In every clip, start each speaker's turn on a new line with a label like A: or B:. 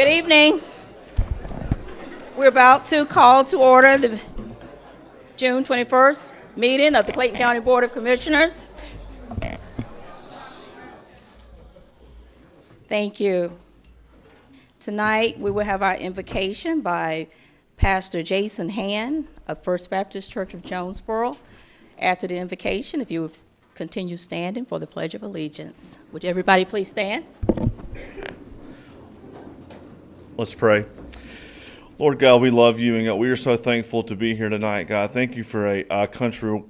A: Good evening. We're about to call to order the June 21st meeting of the Clayton County Board of Commissioners. Thank you. Tonight, we will have our invocation by Pastor Jason Hand of First Baptist Church of Jonesboro. After the invocation, if you would continue standing for the Pledge of Allegiance. Would everybody please stand?
B: Let's pray. Lord God, we love you, and God, we are so thankful to be here tonight, God. Thank you for a country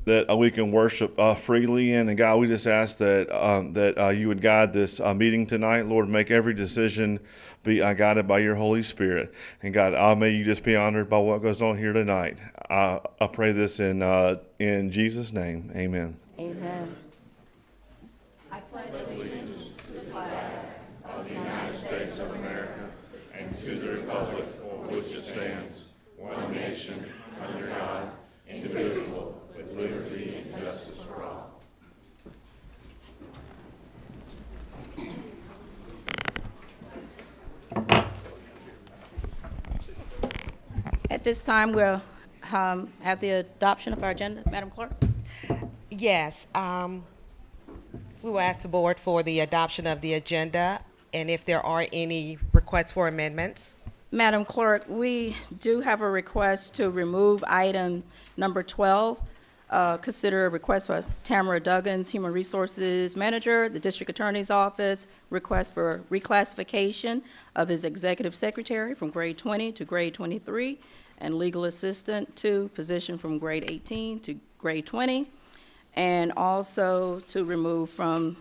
B: that we can worship freely in, and God, we just ask that you would guide this meeting tonight. Lord, make every decision be guided by your Holy Spirit, and God, may you just be honored by what goes on here tonight. I pray this in Jesus' name, amen.
A: Amen.
B: I pledge allegiance to the flag of the United States of America and to the republic for which it stands, one nation, under God, indivisible, with liberty and justice for all.
A: At this time, we'll have the adoption of our agenda. Madam Clerk?
C: Yes, we will ask the board for the adoption of the agenda, and if there are any requests for amendments.
A: Madam Clerk, we do have a request to remove item number 12. Consider a request by Tamara Duggins, Human Resources Manager, the District Attorney's Office, request for reclassification of his Executive Secretary from grade 20 to grade 23, and Legal Assistant to position from grade 18 to grade 20, and also to remove from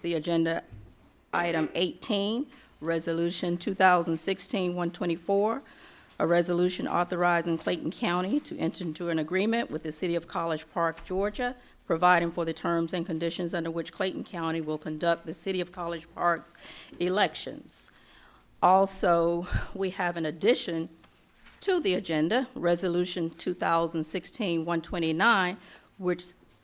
A: the agenda item 18, Resolution 2016-124, a resolution authorizing Clayton County to enter into an agreement with the City of College Park, Georgia, providing for the terms and conditions under which Clayton County will conduct the City of College Park's elections. Also, we have an addition to the agenda, Resolution 2016-129, which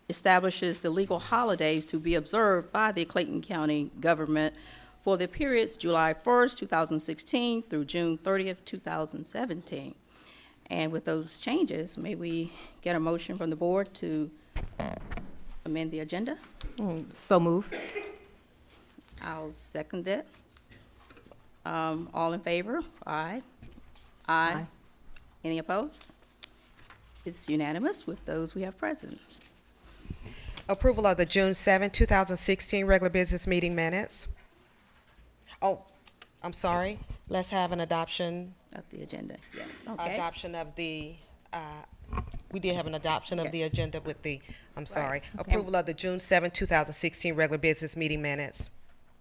A: establishes the legal holidays to be observed by the Clayton County government for the periods July 1st, 2016 through June 30th, 2017. And with those changes, may we get a motion from the board to amend the agenda?
D: So move.
A: I'll second that. All in favor? Aye. Aye. Any opposed? It's unanimous with those we have present.
C: Approval of the June 7, 2016 regular business meeting minutes. Oh, I'm sorry. Let's have an adoption.
A: Of the agenda, yes, okay.
C: Adoption of the, we did have an adoption of the
A: Yes.
C: agenda with the, I'm sorry.
A: Okay.
C: Approval of the June 7, 2016 regular business meeting minutes.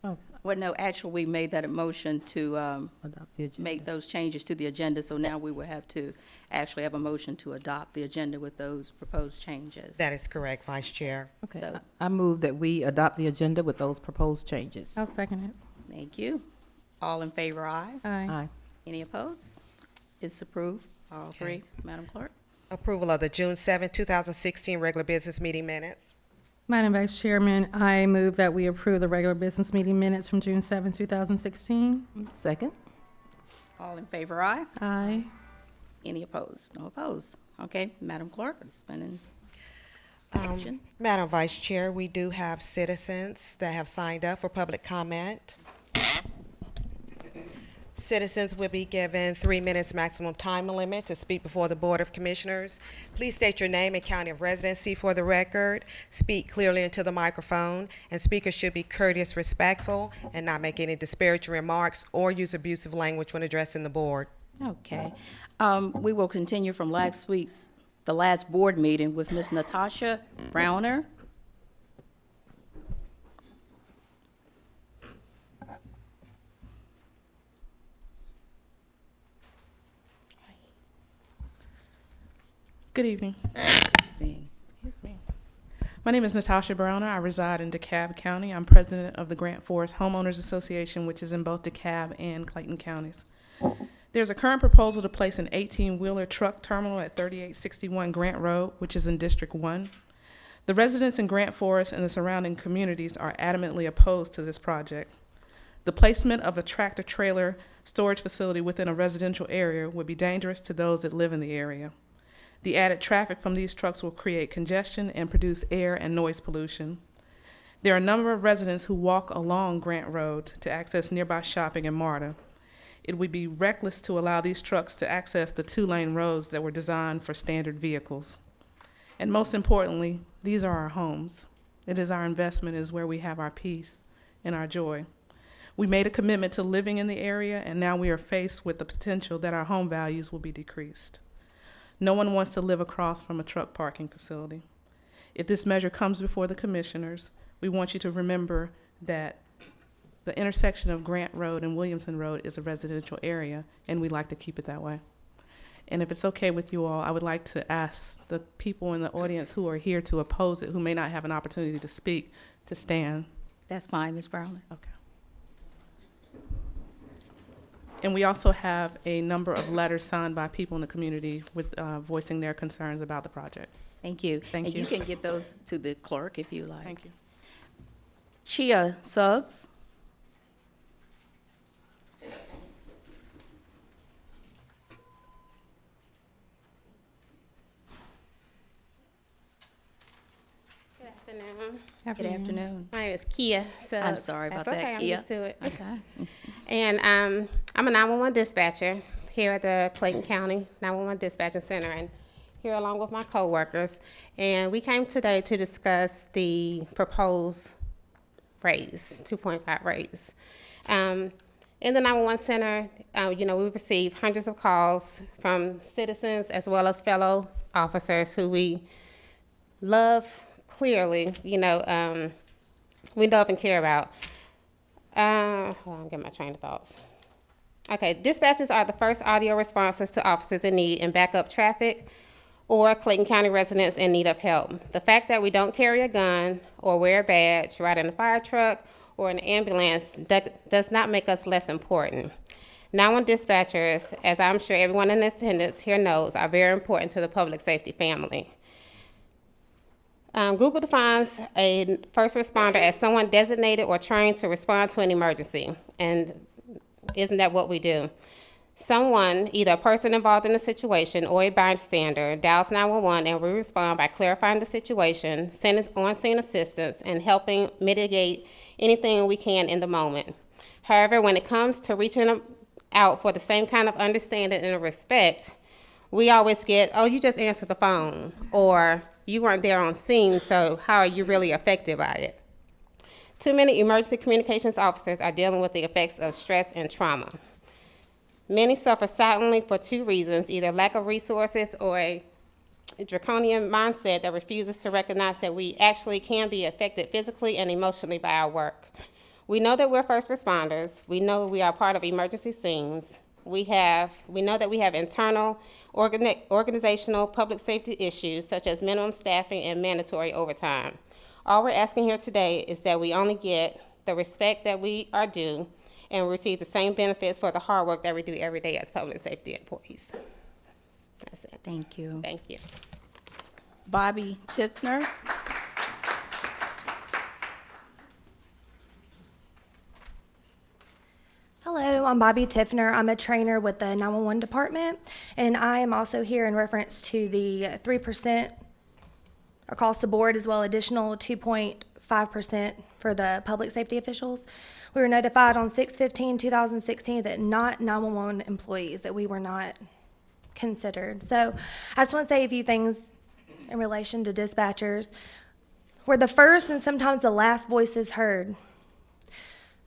A: Well, no, actually, we made that a motion to
D: Adopt the agenda.
A: make those changes to the agenda, so now we will have to actually have a motion to adopt the agenda with those proposed changes.
C: That is correct, Vice Chair.
D: Okay,
A: So-
D: I move that we adopt the agenda with those proposed changes.
E: I'll second it.
A: Thank you. All in favor, aye.
E: Aye.
D: Aye.
A: Any opposed? It's approved, all three. Madam Clerk?
C: Approval of the June 7, 2016 regular business meeting minutes.
E: Madam Vice Chairman, I move that we approve the regular business meeting minutes from June 7, 2016.
D: Second?
A: All in favor, aye.
E: Aye.
A: Any opposed? No opposed. Okay, Madam Clerk, it's been in action.
C: Madam Vice Chair, we do have citizens that have signed up for public comment. Citizens will be given 3 minutes maximum time limit to speak before the Board of Commissioners. Please state your name and county of residency for the record. Speak clearly into the microphone, and speakers should be courteous, respectful, and not make any disparaging remarks or use abusive language when addressing the board.
A: Okay. We will continue from the last board meeting with Ms. Natasha Browner.
F: Good evening. Excuse me. My name is Natasha Browner. I reside in DeKalb County. I'm president of the Grant Forest Homeowners Association, which is in both DeKalb and Clayton counties. There's a current proposal to place an 18-wheeler truck terminal at 3861 Grant Road, which is in District 1. The residents in Grant Forest and the surrounding communities are adamantly opposed to this project. The placement of a tractor-trailer storage facility within a residential area would be dangerous to those that live in the area. The added traffic from these trucks will create congestion and produce air and noise pollution. There are a number of residents who walk along Grant Road to access nearby shopping in MARTA. It would be reckless to allow these trucks to access the two-lane roads that were designed for standard vehicles. And most importantly, these are our homes. It is our investment, is where we have our peace and our joy. We made a commitment to living in the area, and now we are faced with the potential that our home values will be decreased. No one wants to live across from a truck parking facility. If this measure comes before the commissioners, we want you to remember that the intersection of Grant Road and Williamson Road is a residential area, and we'd like to keep it that way. And if it's okay with you all, I would like to ask the people in the audience who are here to oppose it, who may not have an opportunity to speak, to stand.
A: That's fine, Ms. Brownlee.
F: Okay. And we also have a number of letters signed by people in the community with voicing their concerns about the project.
A: Thank you.
F: Thank
A: And
F: you.
A: you can give those to the clerk if you like.
F: Thank you.
A: Chia Suggs.
G: Good afternoon.
A: Good afternoon.
G: My name is Kia Suggs.
A: I'm sorry about
G: That's
A: that,
G: okay,
A: Kia.
G: I'm used to it.
A: Okay.
G: And I'm a 911 dispatcher here at the Clayton County 911 Dispatching Center, and here along with my coworkers. And we came today to discuss the proposed raise, 2.5 raise. In the 911 center, we receive hundreds of calls from citizens as well as fellow officers who we love clearly, we love and care about. Hold on, get my train of thoughts. Okay, dispatchers are the first audio responses to officers in need and backup traffic or Clayton County residents in need of help. The fact that we don't carry a gun or wear a badge, ride in a fire truck or an ambulance does not make us less important. 911 dispatchers, as I'm sure everyone in attendance here knows, are very important to the public safety family. Google defines a first responder as someone designated or trained to respond to an emergency. And isn't that what we do? Someone, either a person involved in the situation or a bystander, dials 911 and we respond by clarifying the situation, sending on-scene assistance, and helping mitigate anything we can in the moment. However, when it comes to reaching out for the same kind of understanding and respect, we always get, oh, you just answered the phone, or you weren't there on scene, so how are you really affected by it? Too many emergency communications officers are dealing with the effects of stress and trauma. Many suffer silently for two reasons, either lack of resources or a draconian mindset that refuses to recognize that we actually can be affected physically and emotionally by our work. We know that we're first responders. We know we are part of emergency scenes. We know that we have internal organizational public safety issues such as minimum staffing and mandatory overtime. All we're asking here today is that we only get the respect that we are due and receive the same benefits for the hard work that we do every day as public safety employees. That's it.
A: Thank you.
G: Thank you.
A: Bobby Tiffner.
H: Hello, I'm Bobby Tiffner. I'm a trainer with the 911 department, and I am also here in reference to the 3% across the board, as well additional 2.5% for the public safety officials. We were notified on 6/15/2016 that not 911 employees, that we were not considered. So I just want to say a few things in relation to dispatchers. We're the first and sometimes the last voices heard.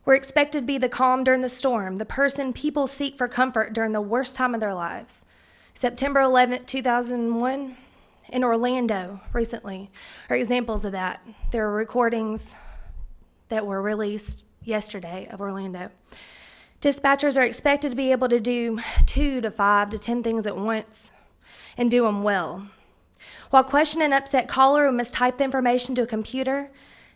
H: We're expected to be the calm during the storm, the person people seek for comfort during the worst time of their lives. September 11th, 2001, in Orlando recently are examples of that. There are recordings that were released yesterday of Orlando. Dispatchers are expected to be able to do 2 to 5 to 10 things at once and do them well. While questioning an upset caller who must type the information to a computer,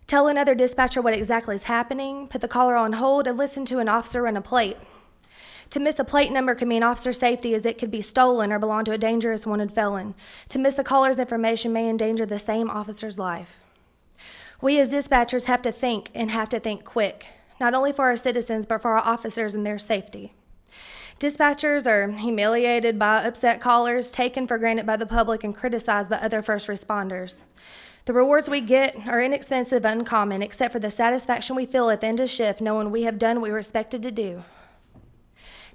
H: tell another dispatcher what exactly is happening, put the caller on hold, and listen to an officer run a plate. To miss a plate number could mean officer safety, as it could be stolen or belong to a dangerous wanted felon. To miss a caller's information may endanger the same officer's life. We as dispatchers have to think, and have to think quick. not only for our citizens, but for our officers and their safety. Dispatchers are humiliated by upset callers, taken for granted by the public, and criticized by other first responders. The rewards we get are inexpensive and uncommon, except for the satisfaction we feel at the end of shift knowing we have done what we were expected to do.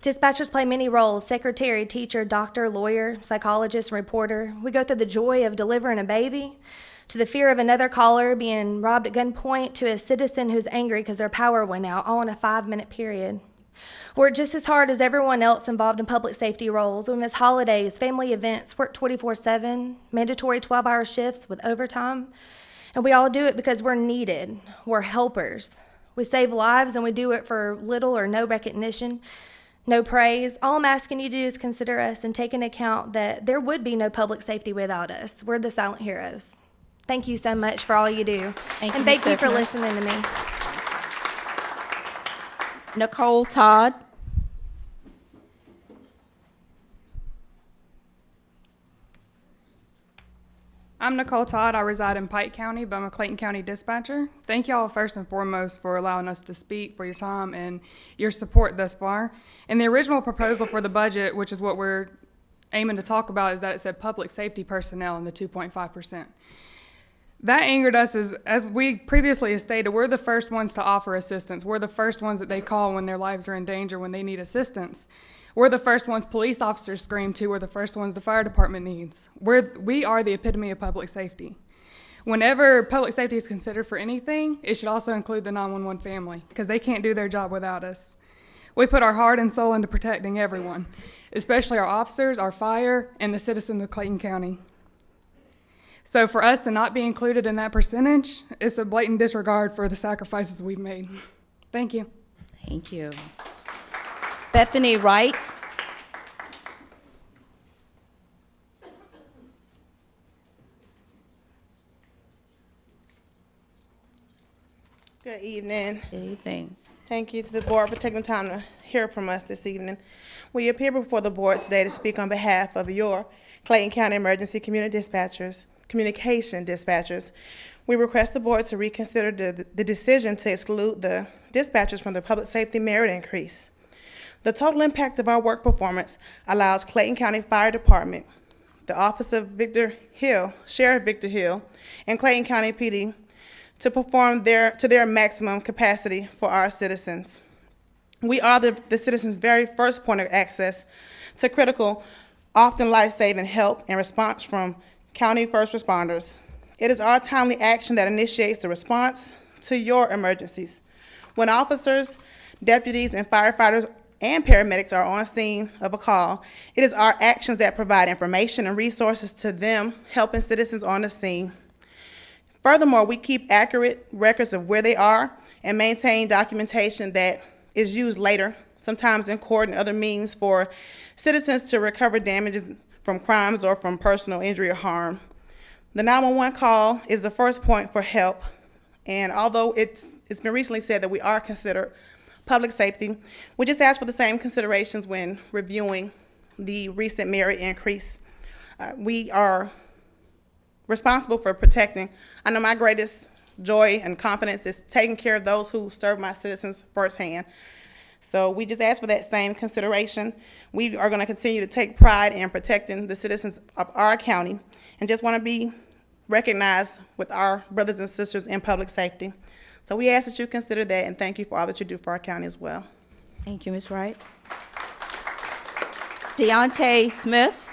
H: Dispatchers play many roles: secretary, teacher, doctor, lawyer, psychologist, and reporter. We go through the joy of delivering a baby, to the fear of another caller being robbed at gunpoint, to a citizen who's angry because their power went out, all in a 5-minute period. Work just as hard as everyone else involved in public safety roles. We miss holidays, family events, work 24/7, mandatory 12-hour shifts with overtime. And we all do it because we're needed. We're helpers. We save lives, and we do it for little or no recognition, no praise. All I'm asking you to do is consider us and take into account that there would be no public safety without us. We're the silent heroes. Thank you so much for all you do.
A: Thank you,
H: And thank
A: Ms.
H: you for
A: Tiffner.
H: listening to me.
A: Nicole Todd.
I: I'm Nicole Todd. I reside in Pike County, but I'm a Clayton County dispatcher. Thank y'all first and foremost for allowing us to speak, for your time and your support thus far. And the original proposal for the budget, which is what we're aiming to talk about, is that it said public safety personnel in the 2.5%. That angered us as we previously stated, we're the first ones to offer assistance. We're the first ones that they call when their lives are in danger, when they need assistance. We're the first ones police officers scream to. We're the first ones the fire department needs. We are the epitome of public safety. Whenever public safety is considered for anything, it should also include the 911 family, because they can't do their job without us. We put our heart and soul into protecting everyone, especially our officers, our fire, and the citizens of Clayton County. So for us to not be included in that percentage, it's a blatant disregard for the sacrifices we've made. Thank you.
A: Thank you. Bethany Wright.
J: Good evening.
A: Good evening.
J: Thank you to the board for taking the time to hear from us this evening. We appear before the board today to speak on behalf of your Clayton County Emergency Communication Dispatchers. We request the board to reconsider the decision to exclude the dispatchers from the public safety merit increase. The total impact of our work performance allows Clayton County Fire Department, the Office of Victor Hill, Sheriff Victor Hill, and Clayton County PD to perform to their maximum capacity for our citizens. We are the citizens' very first point of access to critical, often life-saving help and response from county first responders. It is our timely action that initiates the response to your emergencies. When officers, deputies, and firefighters and paramedics are on scene of a call, it is our actions that provide information and resources to them, helping citizens on the scene. Furthermore, we keep accurate records of where they are and maintain documentation that is used later, sometimes in court and other means, for citizens to recover damages from crimes or from personal injury or harm. The 911 call is the first point for help, and although it's been recently said that we are considered public safety, we just ask for the same considerations when reviewing the recent merit increase. We are responsible for protecting. I know my greatest joy and confidence is taking care of those who serve my citizens firsthand. So we just ask for that same consideration. We are going to continue to take pride in protecting the citizens of our county and just want to be recognized with our brothers and sisters in public safety. So we ask that you consider that, and thank you for all that you do for our county as well.
A: Thank you, Ms. Wright. Deontay Smith.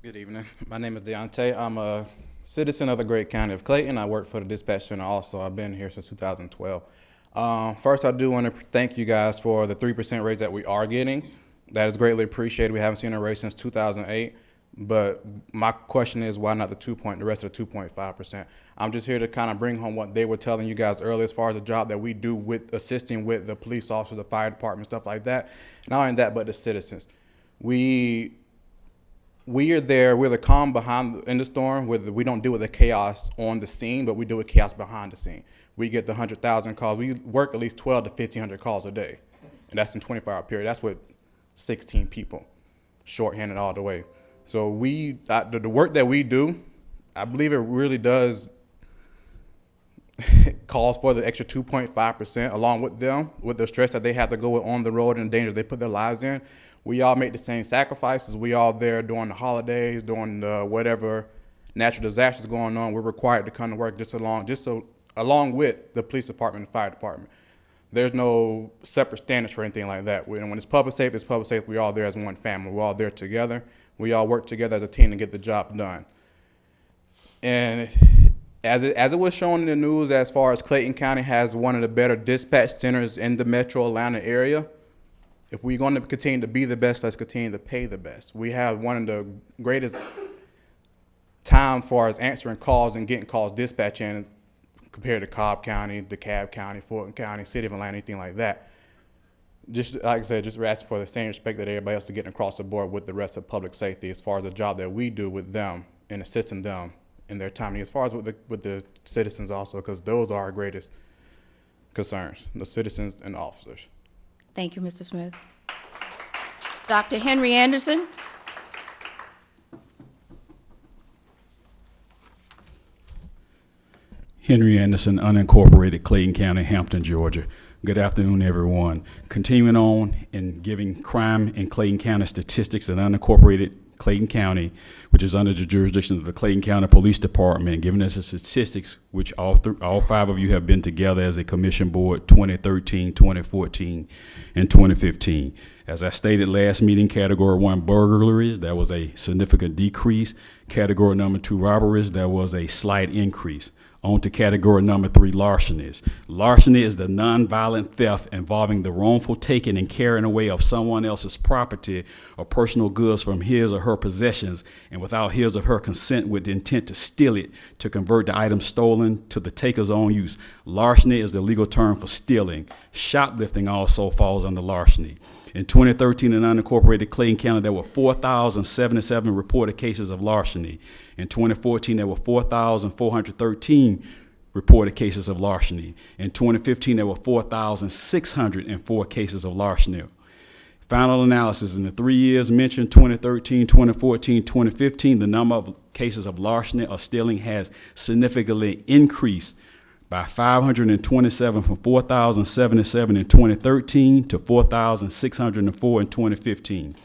K: Good evening. My name is Deontay. I'm a citizen of the great county of Clayton. I work for the dispatch center also. I've been here since 2012. First, I do want to thank you guys for the 3% raise that we are getting. That is greatly appreciated. We haven't seen a raise since 2008. But my question is, why not the rest of the 2.5%? I'm just here to kind of bring home what they were telling you guys earlier as far as the job that we do with assisting with the police officers, the fire department, stuff like that. Not only that, but the citizens. We are there, we're the calm in the storm, we don't deal with the chaos on the scene, but we deal with chaos behind the scene. We get the 100,000 calls. We work at least 12 to 1,500 calls a day. And that's in 24-hour period. That's with 16 people, shorthanded all the way. So the work that we do, I believe it really does calls for the extra 2.5% along with them, with the stress that they have to go on the road and the danger they put their lives in. We all make the same sacrifices. We all there during the holidays, during the whatever natural disasters going on. We're required to come to work along with the police department and fire department. There's no separate standards for anything like that. When it's public safety, it's public safety. We're all there as one family. We're all there together. We all work together as a team to get the job done. And as it was shown in the news, as far as Clayton County has one of the better dispatch centers in the metro Atlanta area, if we're going to continue to be the best, let's continue to pay the best. We have one of the greatest time as far as answering calls and getting calls dispatched in compared to Cobb County, DeKalb County, Fulton County, City of Atlanta, anything like that. Just like I said, just asking for the same respect that everybody else is getting across the board with the rest of public safety as far as the job that we do with them and assisting them in their time, as far as with the citizens also, because those are our greatest concerns, the citizens and the officers.
A: Thank you, Mr. Smith. Dr. Henry Anderson.
L: Henry Anderson, unincorporated, Clayton County, Hampton, Georgia. Good afternoon, everyone. Continuing on and giving crime in Clayton County statistics in unincorporated Clayton County, which is under the jurisdiction of the Clayton County Police Department, giving us the statistics, which all five of you have been together as a commission board, 2013, 2014, and 2015. As I stated last meeting, Category 1 burglaries, that was a significant decrease. Category number 2 robberies, that was a slight increase. On to category number 3, larcenies. Larceny is the nonviolent theft involving the wrongful taking and carrying away of someone else's property or personal goods from his or her possessions and without his or her consent with the intent to steal it, to convert the item stolen to the taker's own use. Larceny is the legal term for stealing. Shoplifting also falls under larceny. In 2013, in unincorporated Clayton County, there were 4,077 reported cases of larceny. In 2014, there were 4,413 reported cases of larceny. In 2015, there were 4,604 cases of larceny. Final analysis, in the 3 years mentioned, 2013, 2014, 2015, the number of cases of larceny or stealing has significantly increased by 527 from 4,077 in 2013 to 4,604 in 2015.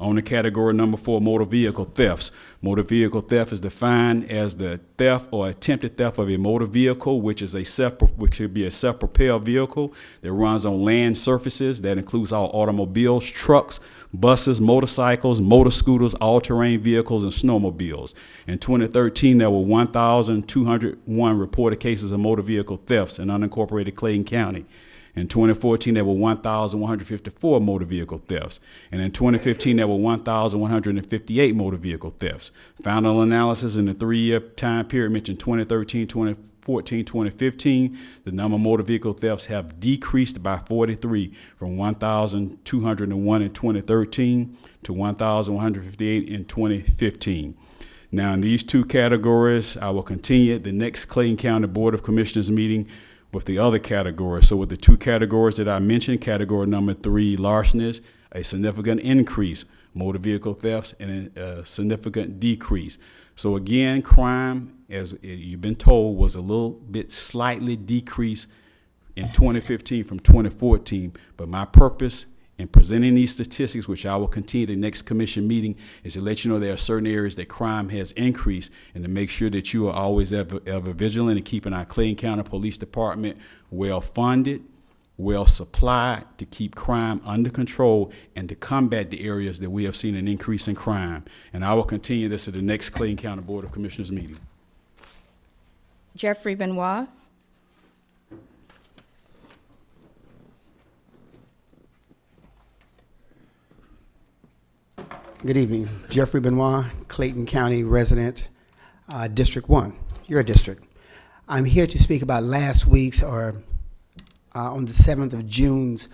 L: On to category number 4, motor vehicle thefts. Motor vehicle theft is defined as the theft or attempted theft of a motor vehicle, which could be a self-propelled vehicle that runs on land surfaces. That includes all automobiles, trucks, buses, motorcycles, motor scooters, all-terrain vehicles, and snowmobiles. In 2013, there were 1,201 reported cases of motor vehicle thefts in unincorporated Clayton County. In 2014, there were 1,154 motor vehicle thefts. And in 2015, there were 1,158 motor vehicle thefts. Final analysis in the 3-year time period mentioned 2013, 2014, 2015, the number of motor vehicle thefts have decreased by 43 from 1,201 in 2013 to 1,158 in 2015. Now, in these two categories, I will continue at the next Clayton County Board of Commissioners meeting with the other categories. So with the two categories that I mentioned, category number 3, larcenies, a significant increase, motor vehicle thefts, and a significant decrease. So again, crime, as you've been told, was a little bit slightly decreased in 2015 from 2014, but my purpose in presenting these statistics, which I will continue the next commission meeting, is to let you know there are certain areas that crime has increased and to make sure that you are always ever vigilant in keeping our Clayton County Police Department well-funded, well-supplied to keep crime under control and to combat the areas that we have seen an increase in crime. And I will continue this at the next Clayton County Board of Commissioners meeting.
A: Jeffrey Benoit.
M: Good evening. Jeffrey Benoit, Clayton County resident, District 1, your district. I'm here to speak about last week's, on the 7th of June's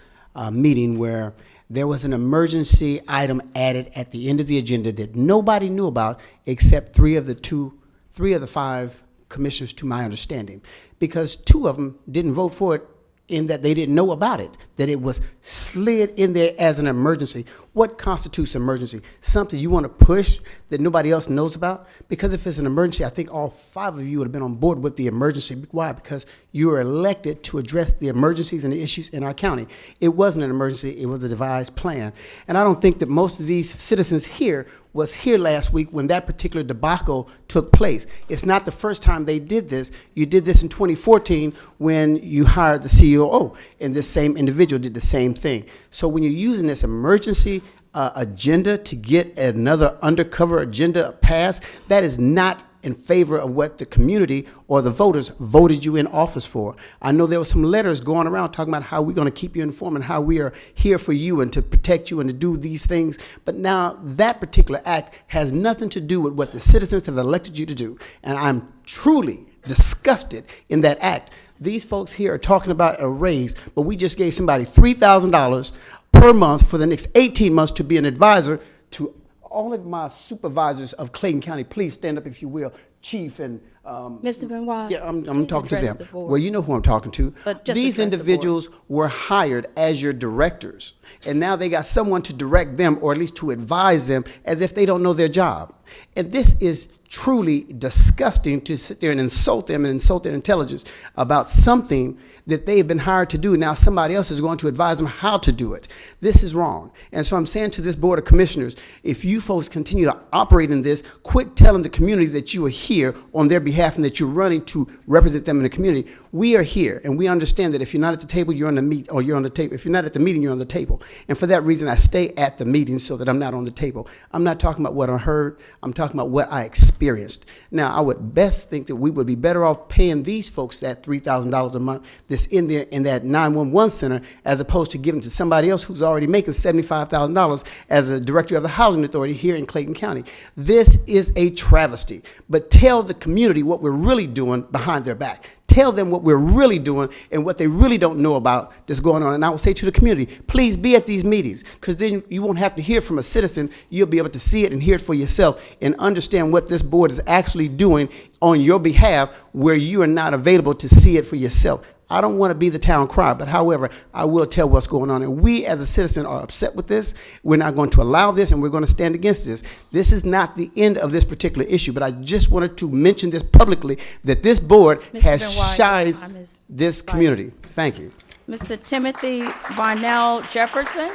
M: meeting, where there was an emergency item added at the end of the agenda that nobody knew about except three of the 5 commissioners, to my understanding, because 2 of them didn't vote for it in that they didn't know about it, that it was slid in there as an emergency. What constitutes emergency? Something you want to push that nobody else knows about? Because if it's an emergency, I think all 5 of you would have been on board with the emergency. Why? Because you were elected to address the emergencies and the issues in our county. It wasn't an emergency, it was a devised plan. And I don't think that most of these citizens here was here last week when that particular debacle took place. It's not the first time they did this. You did this in 2014 when you hired the COO, and this same individual did the same thing. So when you're using this emergency agenda to get another undercover agenda passed, that is not in favor of what the community or the voters voted you in office for. I know there were some letters going around talking about how we're going to keep you informed and how we are here for you and to protect you and to do these things. But now that particular act has nothing to do with what the citizens have elected you to do. And I'm truly disgusted in that act. These folks here are talking about a raise, but we just gave somebody $3,000 per month for the next 18 months to be an advisor to all of my supervisors of Clayton County. Please stand up if you will, Chief and
A: Mr. Benoit.
M: yeah, I'm talking to them.
A: the board.
M: Well, you know who I'm talking to.
A: But just
M: These
A: address the
M: individuals were hired as your directors, and now they got someone to direct them, or at least to advise them, as if they don't know their job. And this is truly disgusting to sit there and insult them and insult their intelligence about something that they've been hired to do. Now somebody else is going to advise them how to do it. This is wrong. And so I'm saying to this Board of Commissioners, if you folks continue to operate in this, quit telling the community that you are here on their behalf and that you're running to represent them in the community. We are here, and we understand that if you're not at the table, you're on the meet, or you're on the table. If you're not at the meeting, you're on the table. And for that reason, I stay at the meeting so that I'm not on the table. I'm not talking about what I heard. I'm talking about what I experienced. Now, I would best think that we would be better off paying these folks that $3,000 a month that's in there in that 911 center, as opposed to giving to somebody else who's already making $75,000 as a director of the housing authority here in Clayton County. This is a travesty. But tell the community what we're really doing behind their back. Tell them what we're really doing and what they really don't know about that's going on. And I will say to the community, please be at these meetings, because then you won't have to hear from a citizen. You'll be able to see it and hear it for yourself and understand what this board is actually doing on your behalf, where you are not available to see it for yourself. I don't want to be the town crier, but however, I will tell what's going on. And we as a citizen are upset with this. We're not going to allow this, and we're going to stand against this. This is not the end of this particular issue, but I just wanted to mention this publicly, that this board has shized this community. Thank you.
A: Mr. Timothy Varnell Jefferson.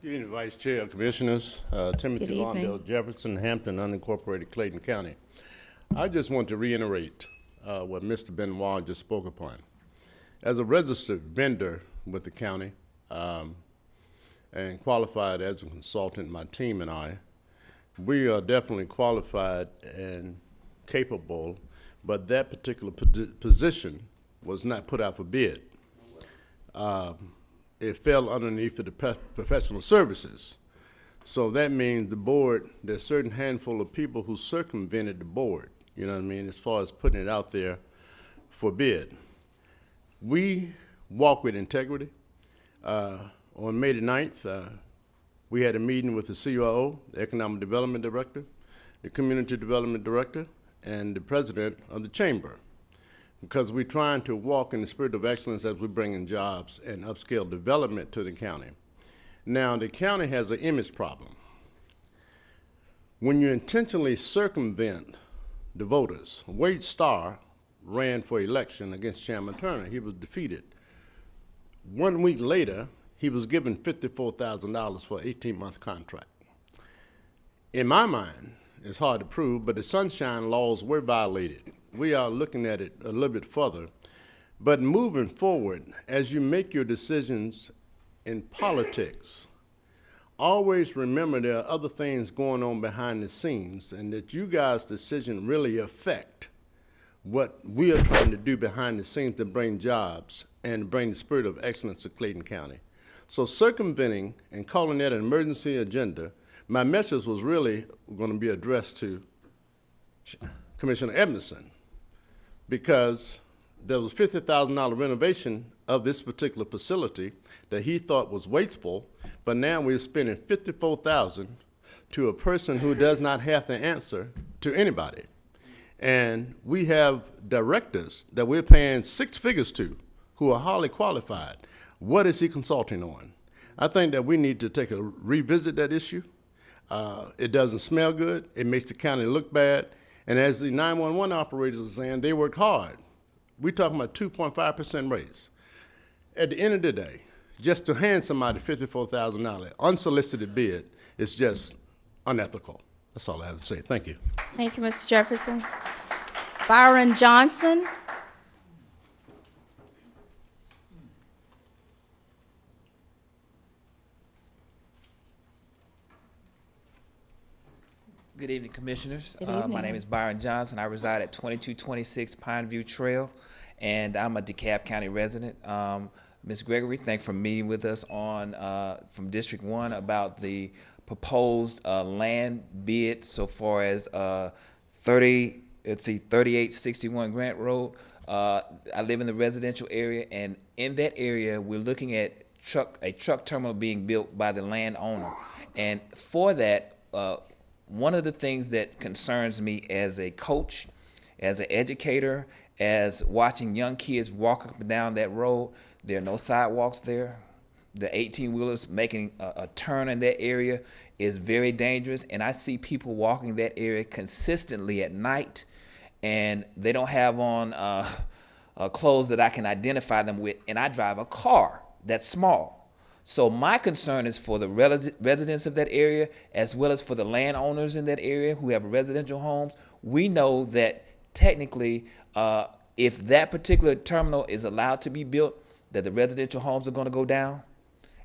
N: Good evening, Vice Chair, Commissioners. Timothy
A: Good evening.
N: Vondell Jefferson, Hampton, unincorporated Clayton County. I just want to reiterate what Mr. Benoit just spoke upon. As a registered vendor with the county and qualified as a consultant, my team and I, we are definitely qualified and capable, but that particular position was not put out for bid. It fell underneath the professional services. So that means the board, there's a certain handful of people who circumvented the board, you know what I mean, as far as putting it out there for bid. We walk with integrity. On May the 9th, we had a meeting with the COO, the Economic Development Director, the Community Development Director, and the President of the Chamber, because we're trying to walk in the spirit of excellence as we bring in jobs and upscale development to the county. Now, the county has an image problem. When you intentionally circumvent the voters, Wade Starr ran for election against Chairman Turner. He was defeated. 1 week later, he was given $54,000 for an 18-month contract. In my mind, it's hard to prove, but the sunshine laws were violated. We are looking at it a little bit further. But moving forward, as you make your decisions in politics, always remember there are other things going on behind the scenes, and that you guys' decision really affect what we are trying to do behind the scenes to bring jobs and bring the spirit of excellence to Clayton County. So circumventing and calling that an emergency agenda, my message was really going to be addressed to Commissioner Edmondson, because there was $50,000 renovation of this particular facility that he thought was wasteful, but now we're spending $54,000 to a person who does not have to answer to anybody. And we have directors that we're paying six figures to who are highly qualified. What is he consulting on? I think that we need to revisit that issue. It doesn't smell good. It makes the county look bad. And as the 911 operators are saying, they work hard. We're talking about 2.5% raise. At the end of the day, just to hand somebody $54,000 unsolicited bid is just unethical. That's all I have to say. Thank you.
A: Thank you, Mr. Jefferson. Byron Johnson.
O: Good evening, Commissioners.
A: Good evening.
O: My name is Byron Johnson. I reside at 2226 Pineview Trail, and I'm a DeKalb County resident. Ms. Gregory, thanks for meeting with us on from District 1 about the proposed land bid so far as 3861 Grant Road. I live in the residential area, and in that area, we're looking at a truck terminal being built by the landowner. And for that, one of the things that concerns me as a coach, as an educator, as watching young kids walk up and down that road, there are no sidewalks there. The 18-wheelers making a turn in that area is very dangerous, and I see people walking that area consistently at night, and they don't have on clothes that I can identify them with, and I drive a car that's small. So my concern is for the residents of that area, as well as for the landowners in that area who have residential homes. We know that technically, if that particular terminal is allowed to be built, that the residential homes are going to go down,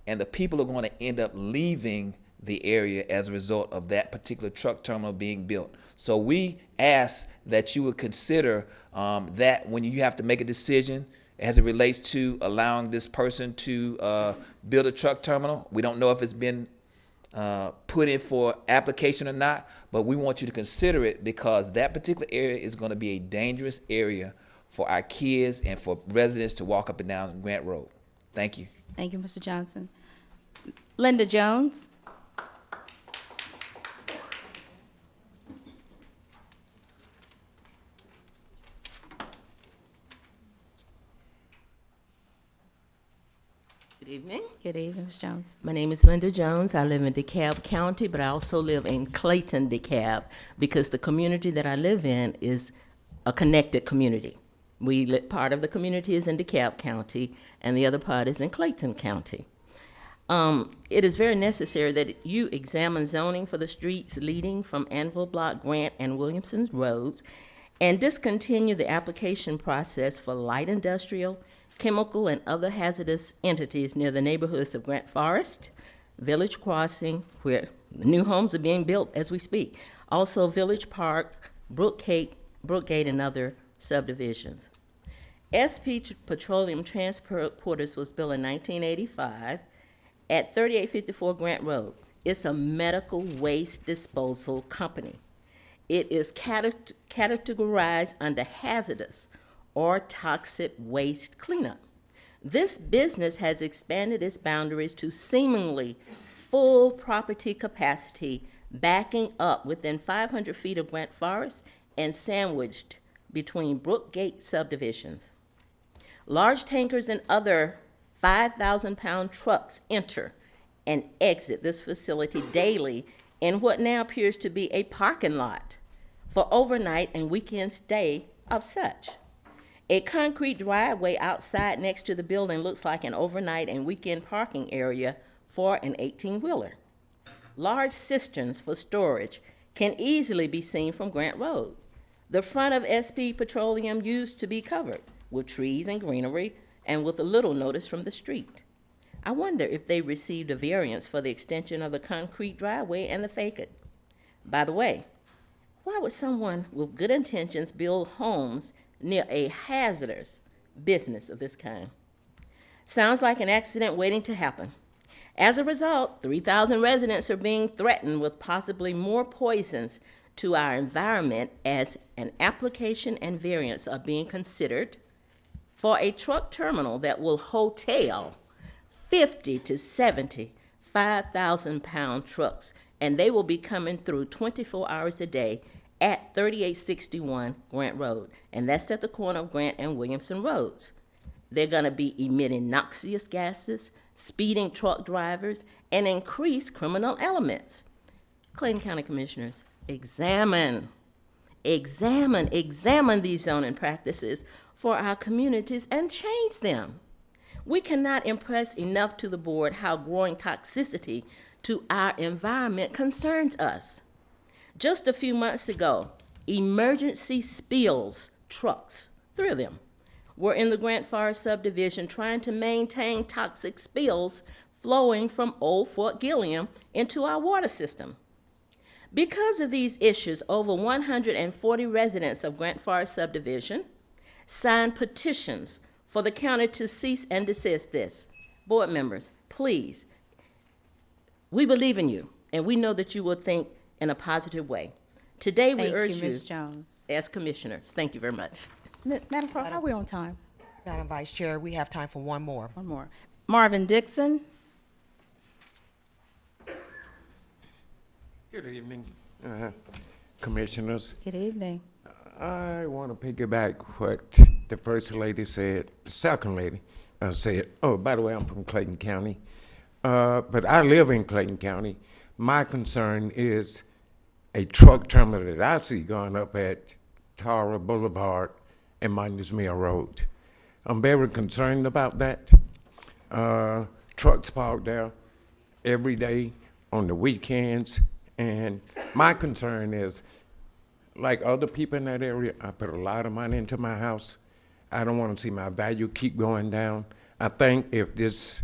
O: and the people are going to end up leaving the area as a result of that particular truck terminal being built. So we ask that you would consider that when you have to make a decision as it relates to allowing this person to build a truck terminal. We don't know if it's been put in for application or not, but we want you to consider it because that particular area is going to be a dangerous area for our kids and for residents to walk up and down Grant Road. Thank you.
A: Thank you, Mr. Johnson. Linda Jones.
P: Good evening.
A: Good evening, Ms. Jones.
P: My name is Linda Jones. I live in DeKalb County, but I also live in Clayton, DeKalb, because the community that I live in is a connected community. Part of the community is in DeKalb County, and the other part is in Clayton County. It is very necessary that you examine zoning for the streets leading from Anvil Block, Grant, and Williamson's roads, and discontinue the application process for light industrial, chemical, and other hazardous entities near the neighborhoods of Grant Forest, Village Crossing, where new homes are being built as we speak, also Village Park, Brookgate, and other subdivisions. SP Petroleum Transporters was built in 1985 at 3854 Grant Road. It's a medical waste disposal company. It is categorized under hazardous or toxic waste cleanup. This business has expanded its boundaries to seemingly full property capacity, backing up within 500 feet of Grant Forest and sandwiched between Brookgate subdivisions. Large tankers and other 5,000-pound trucks enter and exit this facility daily in what now appears to be a parking lot for overnight and weekend stay of such. A concrete driveway outside next to the building looks like an overnight and weekend parking area for an 18-wheeler. Large cisterns for storage can easily be seen from Grant Road. The front of SP Petroleum used to be covered with trees and greenery and with a little notice from the street. I wonder if they received a variance for the extension of the concrete driveway and the facade. By the way, why would someone with good intentions build homes near a hazardous business of this kind? Sounds like an accident waiting to happen. As a result, 3,000 residents are being threatened with possibly more poisons to our environment as an application and variants are being considered for a truck terminal that will hotel 50 to 70 5,000-pound trucks, and they will be coming through 24 hours a day at 3861 Grant Road, and that's at the corner of Grant and Williamson Roads. They're going to be emitting noxious gases, speeding truck drivers, and increased criminal elements. Clayton County Commissioners, examine these zoning practices for our communities and change them. We cannot impress enough to the board how growing toxicity to our environment concerns us. Just a few months ago, emergency spills trucks, 3 of them, were in the Grant Forest subdivision trying to maintain toxic spills flowing from Old Fort Gilliam into our water system. Because of these issues, over 140 residents of Grant Forest subdivision signed petitions for the county to cease and desist this. Board members, please, we believe in you, and we know that you will think in a positive way. Today, we urge you,
A: Ms. Jones.
P: as commissioners. Thank you very much.
A: Madam Clerk, how are we on time?
C: Madam Vice Chair, we have time for one more.
A: One more. Marvin Dixon.
Q: Good evening, Commissioners.
A: Good evening.
Q: I want to piggyback what the First Lady said, the Second Lady said. Oh, by the way, I'm from Clayton County, but I live in Clayton County. My concern is a truck terminal that I see going up at Tara Boulevard and Miners Mill Road. I'm very concerned about that. Trucks parked there every day on the weekends, and my concern is, like other people in that area, I put a lot of money into my house. I don't want to see my value keep going down. I think if this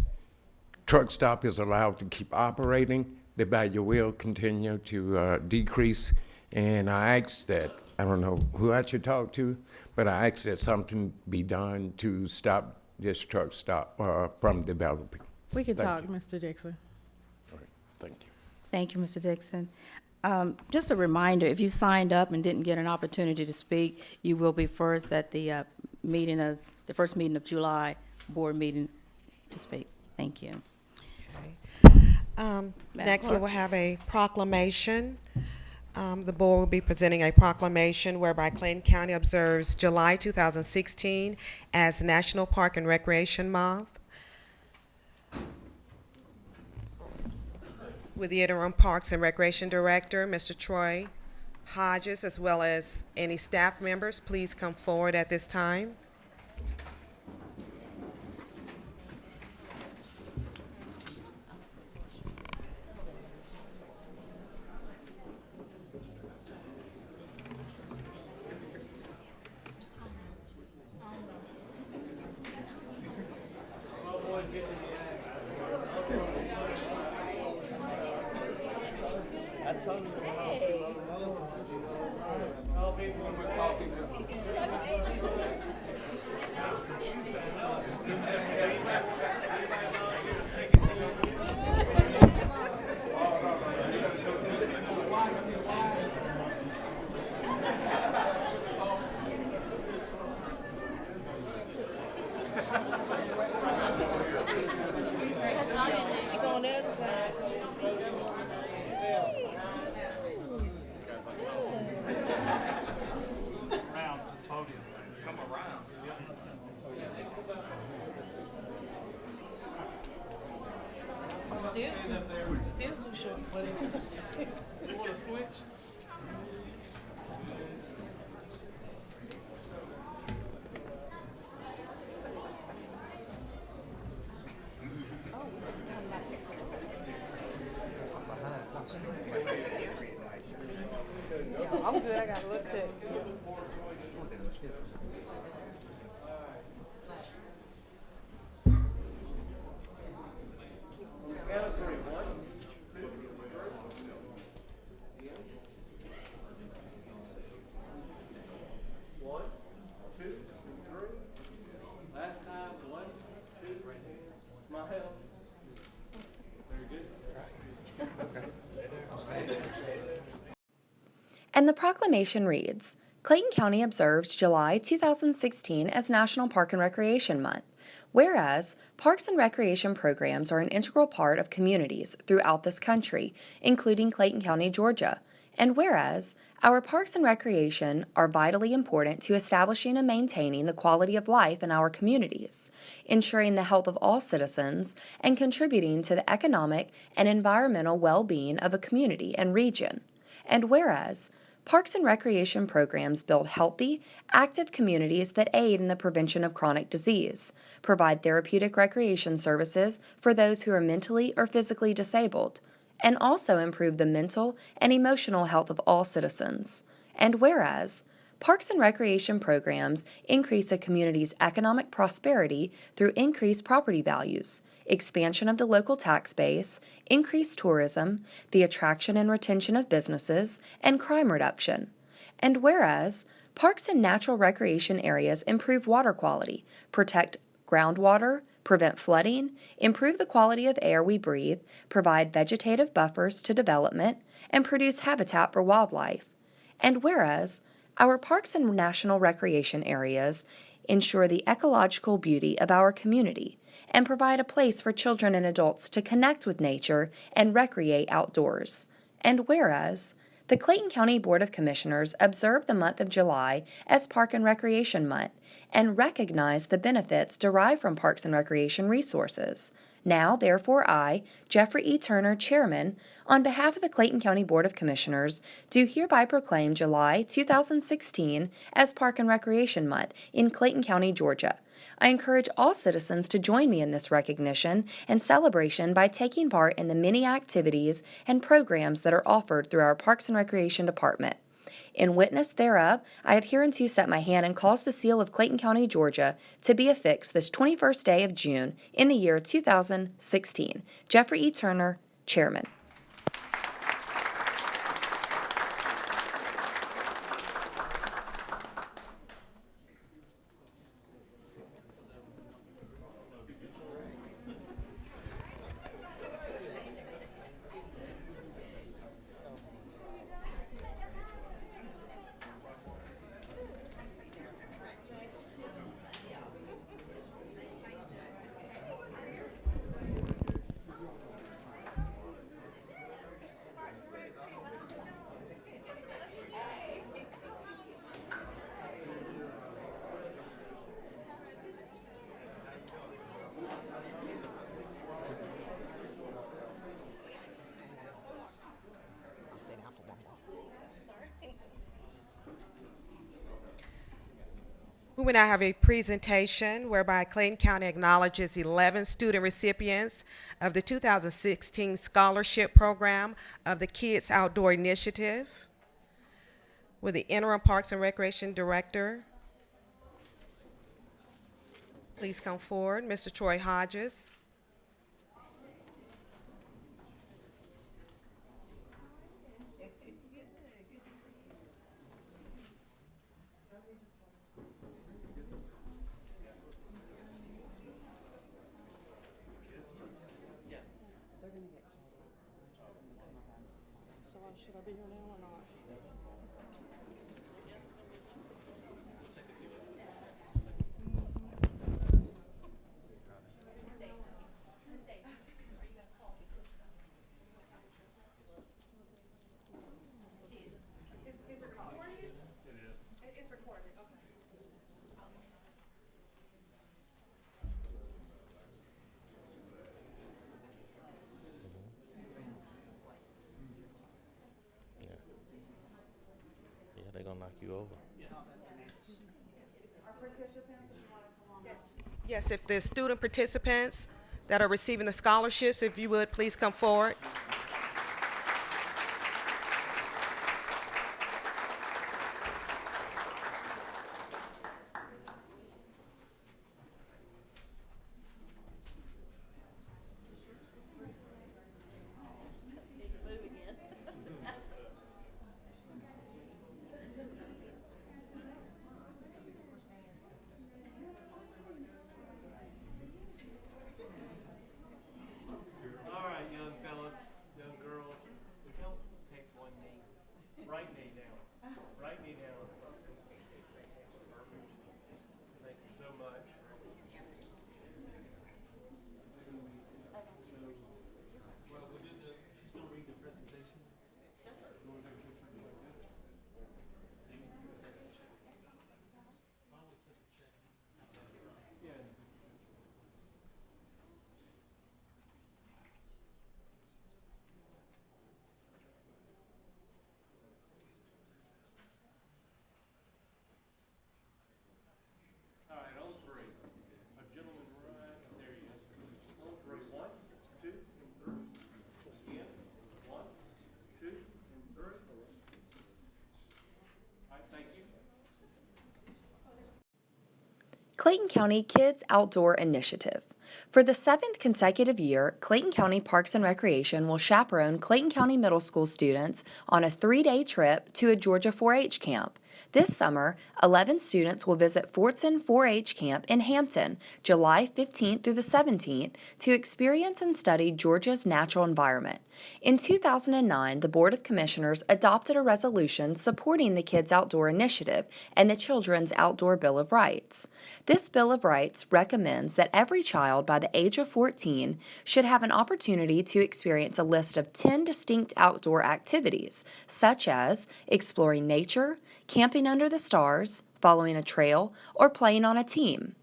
Q: truck stop is allowed to keep operating, the value will continue to decrease. And I ask that, I don't know who I should talk to, but I ask that something be done to stop this truck stop from developing.
E: We can
Q: Thank
E: talk,
Q: you.
E: Mr. Dixon.
Q: All right, thank you.
A: Thank you, Mr. Dixon. Just a reminder, if you signed up and didn't get an opportunity to speak, you will be first at the first meeting of July board meeting to speak. Thank you.
C: Next, we
A: Clerk.
C: will have a proclamation. The board will be presenting a proclamation whereby Clayton County observes July 2016 as National Park and Recreation Month. With the interim Parks and Recreation Director, Mr. Troy Hodges, as well as any staff members, please come forward at this time.
R: Still too short for it. You want to switch? I'm good. I got a little cut.
S: And the proclamation reads, Clayton County observes July 2016 as National Park and Recreation Month. Whereas, parks and recreation programs are an integral part of communities throughout this country, including Clayton County, Georgia. And whereas, our parks and recreation are vitally important to establishing and maintaining the quality of life in our communities, ensuring the health of all citizens, and contributing to the economic and environmental well-being of a community and region. And whereas, parks and recreation programs build healthy, active communities that aid in the prevention of chronic disease, provide therapeutic recreation services for those who are mentally or physically disabled, and also improve the mental and emotional health of all citizens. And whereas, parks and recreation programs increase a community's economic prosperity through increased property values, expansion of the local tax base, increased tourism, the attraction and retention of businesses, and crime reduction. And whereas, parks and natural recreation areas improve water quality, protect groundwater, prevent flooding, improve the quality of air we breathe, provide vegetative buffers to development, and produce habitat for wildlife. And whereas, our parks and national recreation areas ensure the ecological beauty of our community and provide a place for children and adults to connect with nature and recreate outdoors. And whereas, the Clayton County Board of Commissioners observe the month of July as Park and Recreation Month and recognize the benefits derived from parks and recreation resources. Now, therefore, I, Jeffrey E. Turner, Chairman, on behalf of the Clayton County Board of Commissioners, do hereby proclaim July 2016 as Park and Recreation Month in Clayton County, Georgia. I encourage all citizens to join me in this recognition and celebration by taking part in the many activities and programs that are offered through our Parks and Recreation Department. In witness thereof, I have hereunto set my hand and caused the seal of Clayton County, Georgia, to be affixed this 21st day of June in the year 2016. Jeffrey E. Turner, Chairman.
C: We will now have a presentation whereby Clayton County acknowledges 11 student recipients of the 2016 Scholarship Program of the Kids Outdoor Initiative. Will the Interim Parks and Recreation Director please come forward? Mr. Troy Hodges.
R: Should I be here now or not?
T: They're gonna knock you over.
C: Yes, if the student participants that are receiving the scholarships, if you would, please come forward.
R: All right, young fellas.
S: Clayton County Kids Outdoor Initiative. For the 7th consecutive year, Clayton County Parks and Recreation will chaperone Clayton County Middle School students on a 3-day trip to a Georgia 4-H camp. This summer, 11 students will visit Fortson 4-H Camp in Hampton, July 15th through the 17th, to experience and study Georgia's natural environment. In 2009, the Board of Commissioners adopted a resolution supporting the Kids Outdoor Initiative and the Children's Outdoor Bill of Rights. This Bill of Rights recommends that every child by the age of 14 should have an opportunity to experience a list of 10 distinct outdoor activities, such as exploring nature, camping under the stars, following a trail, or playing on a team.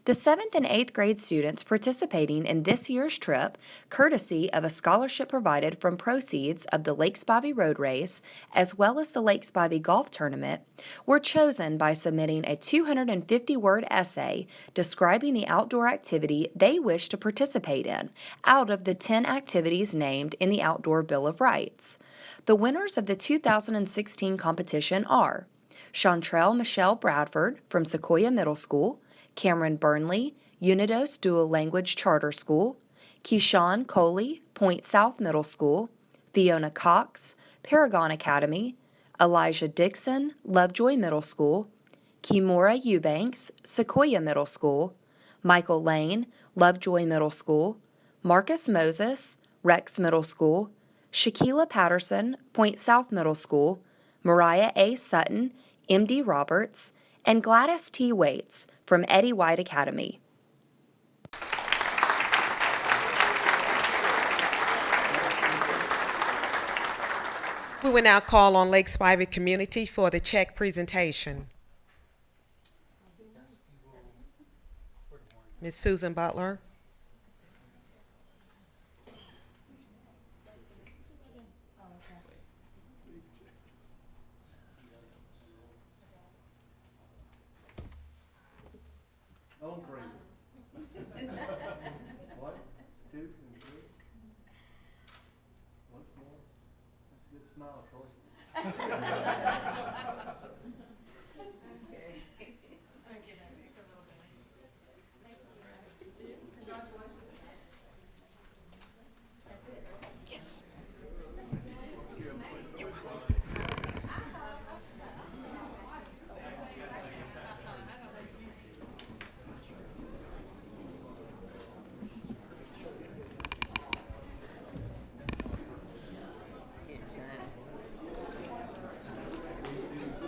S: The 7th and 8th grade students participating in this year's trip, courtesy of a scholarship provided from proceeds of the Lake Spivey Road Race, as well as the Lake Spivey Golf Tournament, were chosen by submitting a 250-word essay describing the outdoor activity they wish to participate in, out of the 10 activities named in the Outdoor Bill of Rights. The winners of the 2016 competition are Chantrell Michelle Bradford from Sequoia Middle School, Cameron Burnley, Unidos Dual Language Charter School, Keyshawn Coley, Point South Middle School, Fiona Cox, Paragon Academy, Elijah Dixon, Lovejoy Middle School, Kimora Eubanks, Sequoia Middle School, Michael Lane, Lovejoy Middle School, Marcus Moses, Rex Middle School, Shaquila Patterson, Point South Middle School, Mariah A. Sutton, M.D. Roberts, and Gladys T. Waits from Eddie White Academy.
C: We will now call on Lake Spivey community for the check presentation. Ms. Susan Butler.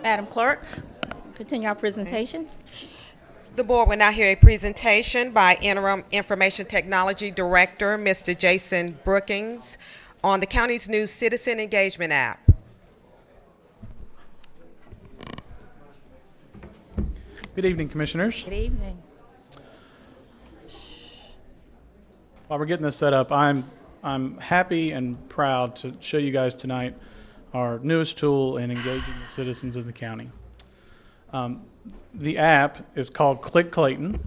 A: Madam Clerk, continue our presentations.
C: The board will now hear a presentation by Interim Information Technology Director, Mr. Jason Brookings, on the county's new Citizen Engagement app.
U: Good evening, Commissioners.
A: Good evening.
U: While we're getting this set up, I'm happy and proud to show you guys tonight our newest tool in engaging the citizens of the county. The app is called Click Clayton.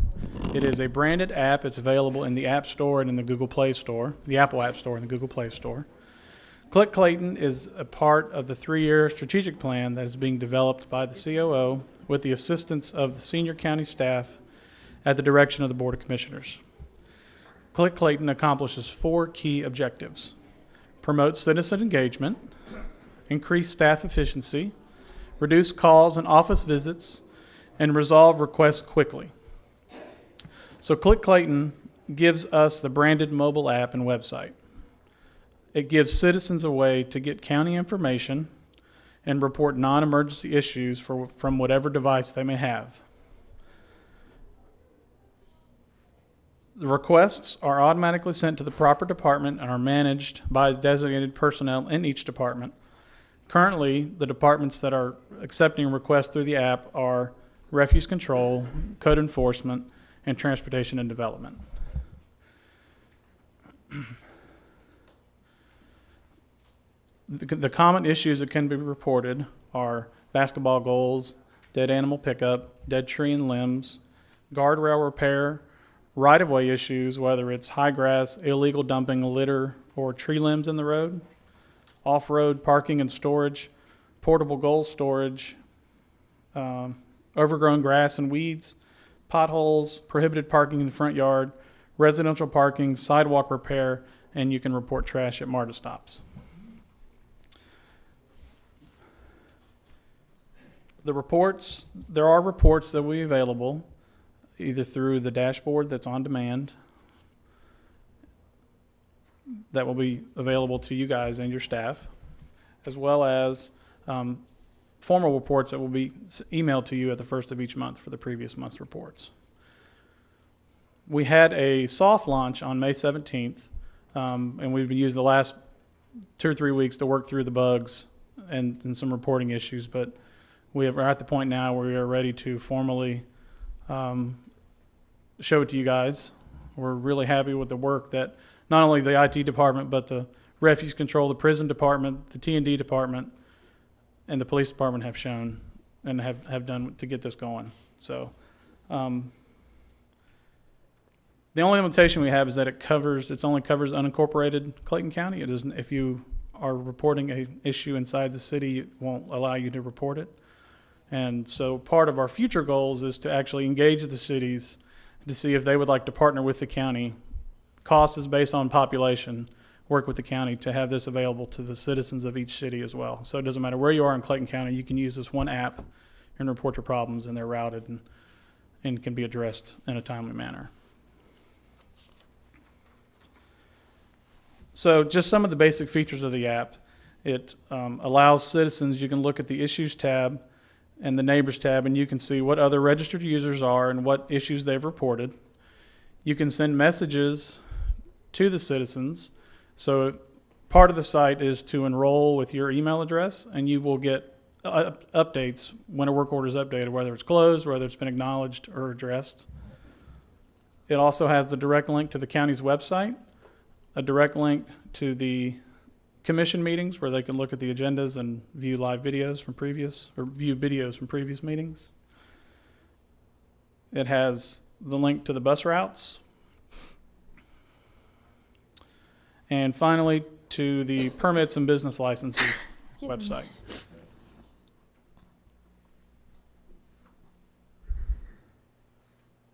U: It is a branded app. It's available in the App Store and in the Google Play Store, the Apple App Store and the Google Play Store. Click Clayton is a part of the 3-year strategic plan that is being developed by the COO with the assistance of the senior county staff at the direction of the Board of Commissioners. Click Clayton accomplishes 4 key objectives: promote citizen engagement, increase staff efficiency, reduce calls and office visits, and resolve requests quickly. So Click Clayton gives us the branded mobile app and website. It gives citizens a way to get county information and report non-emergency issues from whatever device they may have. The requests are automatically sent to the proper department and are managed by designated personnel in each department. Currently, the departments that are accepting requests through the app are Refuse Control, Code Enforcement, and Transportation and Development. The common issues that can be reported are basketball goals, dead animal pickup, dead tree and limbs, guardrail repair, right-of-way issues, whether it's high grass, illegal dumping, litter, or tree limbs in the road, off-road parking and storage, portable goal storage, overgrown grass and weeds, potholes, prohibited parking in the front yard, residential parking, sidewalk repair, and you can report trash at MARTA stops. The reports, there are reports that will be available either through the dashboard that's on demand that will be available to you guys and your staff, as well as formal reports that will be emailed to you at the first of each month for the previous month's reports. We had a soft launch on May 17th, and we've been using the last 2 or 3 weeks to work through the bugs and some reporting issues, but we're at the point now where we are ready to formally show it to you guys. We're really happy with the work that not only the IT department, but the refuse control, the prison department, the T&D department, and the police department have shown and have done to get this going. So the only limitation we have is that it only covers unincorporated Clayton County. It isn't, if you are reporting an issue inside the city, it won't allow you to report it. And so part of our future goals is to actually engage the cities to see if they would like to partner with the county. Cost is based on population. Work with the county to have this available to the citizens of each city as well. So it doesn't matter where you are in Clayton County, you can use this one app and report your problems, and they're routed and can be addressed in a timely manner. So just some of the basic features of the app. It allows citizens, you can look at the Issues tab and the Neighbors tab, and you can see what other registered users are and what issues they've reported. You can send messages to the citizens. So part of the site is to enroll with your email address, and you will get updates when a work order is updated, whether it's closed, whether it's been acknowledged or addressed. It also has the direct link to the county's website, a direct link to the commission meetings where they can look at the agendas and view live videos from view videos from previous meetings. It has the link to the bus routes. And finally, to the permits and business licenses website.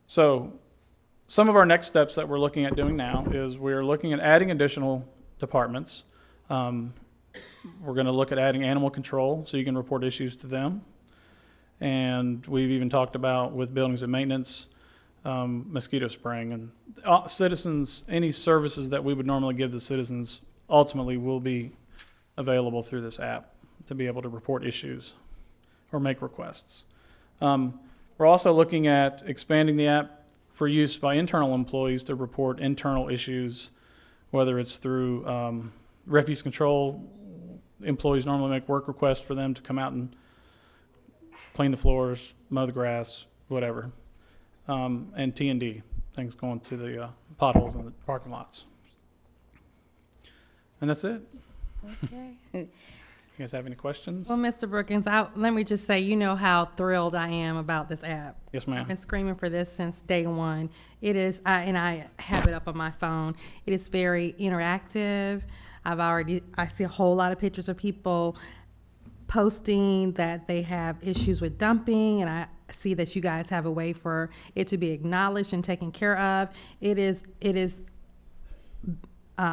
U: So some of our next steps that we're looking at doing now is we're looking at adding additional departments. We're going to look at adding animal control so you can report issues to them. And we've even talked about with buildings and maintenance, mosquito spraying, and citizens, any services that we would normally give the citizens ultimately will be available through this app to be able to report issues or make requests. We're also looking at expanding the app for use by internal employees to report internal issues, whether it's through refuse control. Employees normally make work requests for them to come out and clean the floors, mow the grass, whatever. And T&D, things going to the potholes in the parking lots. And that's it.
A: Okay.
U: You guys have any questions?
E: Well, Mr. Brookins, let me just say, you know how thrilled I am about this app.
U: Yes, ma'am.
E: I've been screaming for this since day one. It is, and I have it up on my phone. It is very interactive. I see a whole lot of pictures of people posting that they have issues with dumping, and I see that you guys have a way for it to be acknowledged and taken care of. It is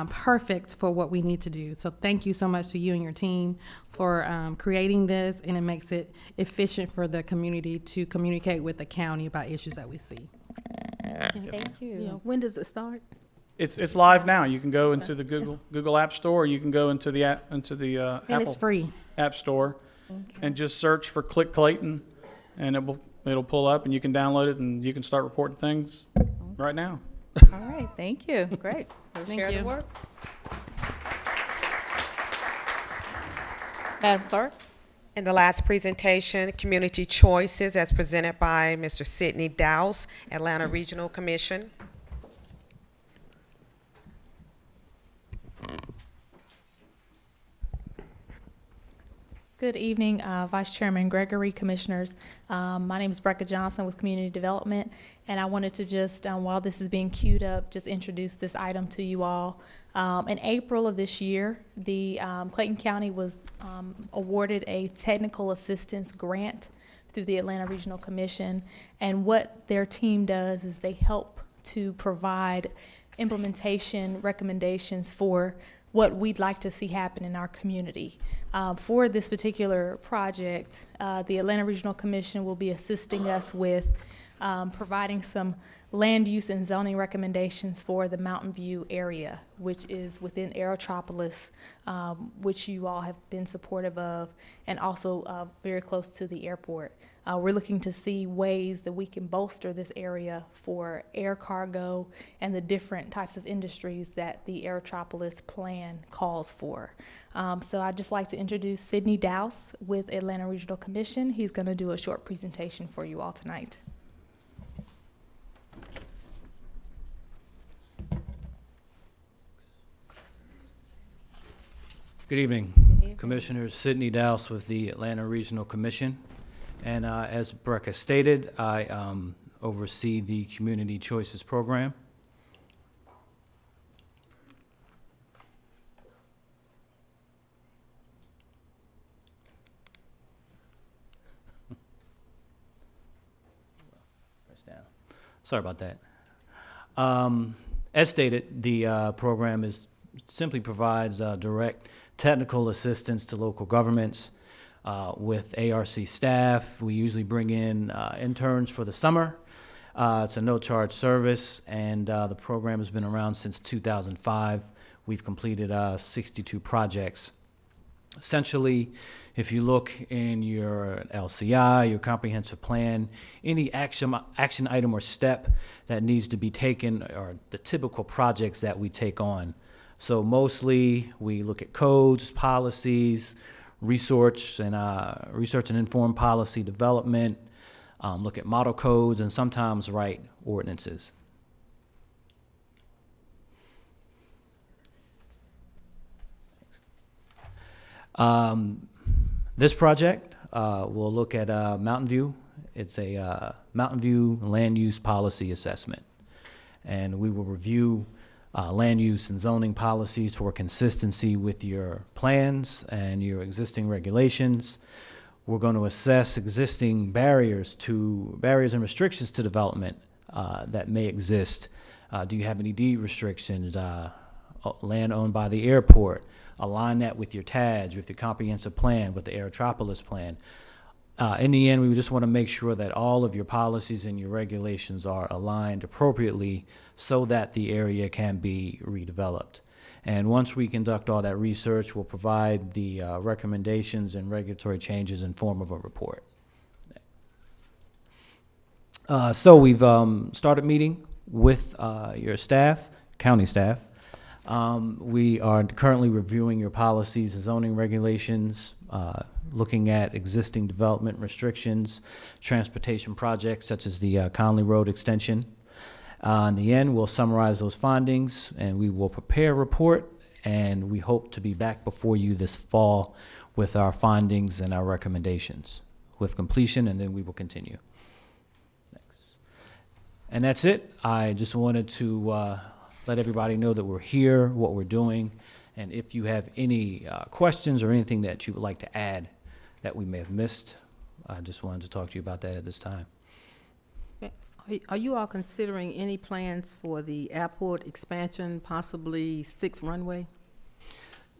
E: perfect for what we need to do. So thank you so much to you and your team for creating this, and it makes it efficient for the community to communicate with the county about issues that we see.
A: Thank you.
D: Yeah, when does it start?
U: It's live now. You can go into the Google App Store, or you can go into the
E: And
U: Apple
E: it's free.
U: App Store and just search for Click Clayton, and it'll pull up, and you can download it, and you can start reporting things right now.
A: All right, thank you. Great. We'll
E: Thank
A: share
E: you.
A: the work. Madam Clerk?
C: In the last presentation, Community Choices, as presented by Mr. Sidney Dowse, Atlanta Regional Commission.
B: Good evening, Vice Chairman Gregory, Commissioners. My name is Brecca Johnson with Community Development, and I wanted to just, while this is being queued up, just introduce this item to you all. In April of this year, the Clayton County was awarded a technical assistance grant through the Atlanta Regional Commission. And what their team does is they help to provide implementation recommendations for what we'd like to see happen in our community. For this particular project, the Atlanta Regional Commission will be assisting us with providing some land use and zoning recommendations for the Mountain View area, which is within Aerotropolis, which you all have been supportive of, and also very close to the airport. We're looking to see ways that we can bolster this area for air cargo and the different types of industries that the Aerotropolis plan calls for. So I'd just like to introduce Sidney Dowse with Atlanta Regional Commission. He's going to do a short presentation for you all tonight.
F: Good evening. Commissioner Sidney Dowse with the Atlanta Regional Commission. And as Brecca stated, I oversee the Community Choices Program. Press down. Sorry about that. As stated, the program simply provides direct technical assistance to local governments with ARC staff. We usually bring in interns for the summer. It's a no-charge service, and the program has been around since 2005. We've completed 62 projects. Essentially, if you look in your LCI, your comprehensive plan, any action item or step that needs to be taken are the typical projects that we take on. So mostly we look at codes, policies, research and informed policy development, look at model codes, and sometimes write ordinances. This project will look at Mountain View. It's a Mountain View land use policy assessment, and we will review land use and zoning policies for consistency with your plans and your existing regulations. We're going to assess existing barriers and restrictions to development that may exist. Do you have any deed restrictions? Land owned by the airport? Align that with your TADs, with your comprehensive plan, with the Aerotropolis plan. In the end, we just want to make sure that all of your policies and your regulations are aligned appropriately so that the area can be redeveloped. And once we conduct all that research, we'll provide the recommendations and regulatory changes in form of a report. So we've started meeting with your staff, county staff. We are currently reviewing your policies and zoning regulations, looking at existing development restrictions, transportation projects such as the Conley Road extension. In the end, we'll summarize those findings and we will prepare a report, and we hope to be back before you this fall with our findings and our recommendations with completion, and then we will continue. Next. And that's it. I just wanted to let everybody know that we're here, what we're doing, and if you have any questions or anything that you would like to add that we may have missed, I just wanted to talk to you about that at this time.
D: Are you all considering any plans for the airport expansion, possibly 6th runway?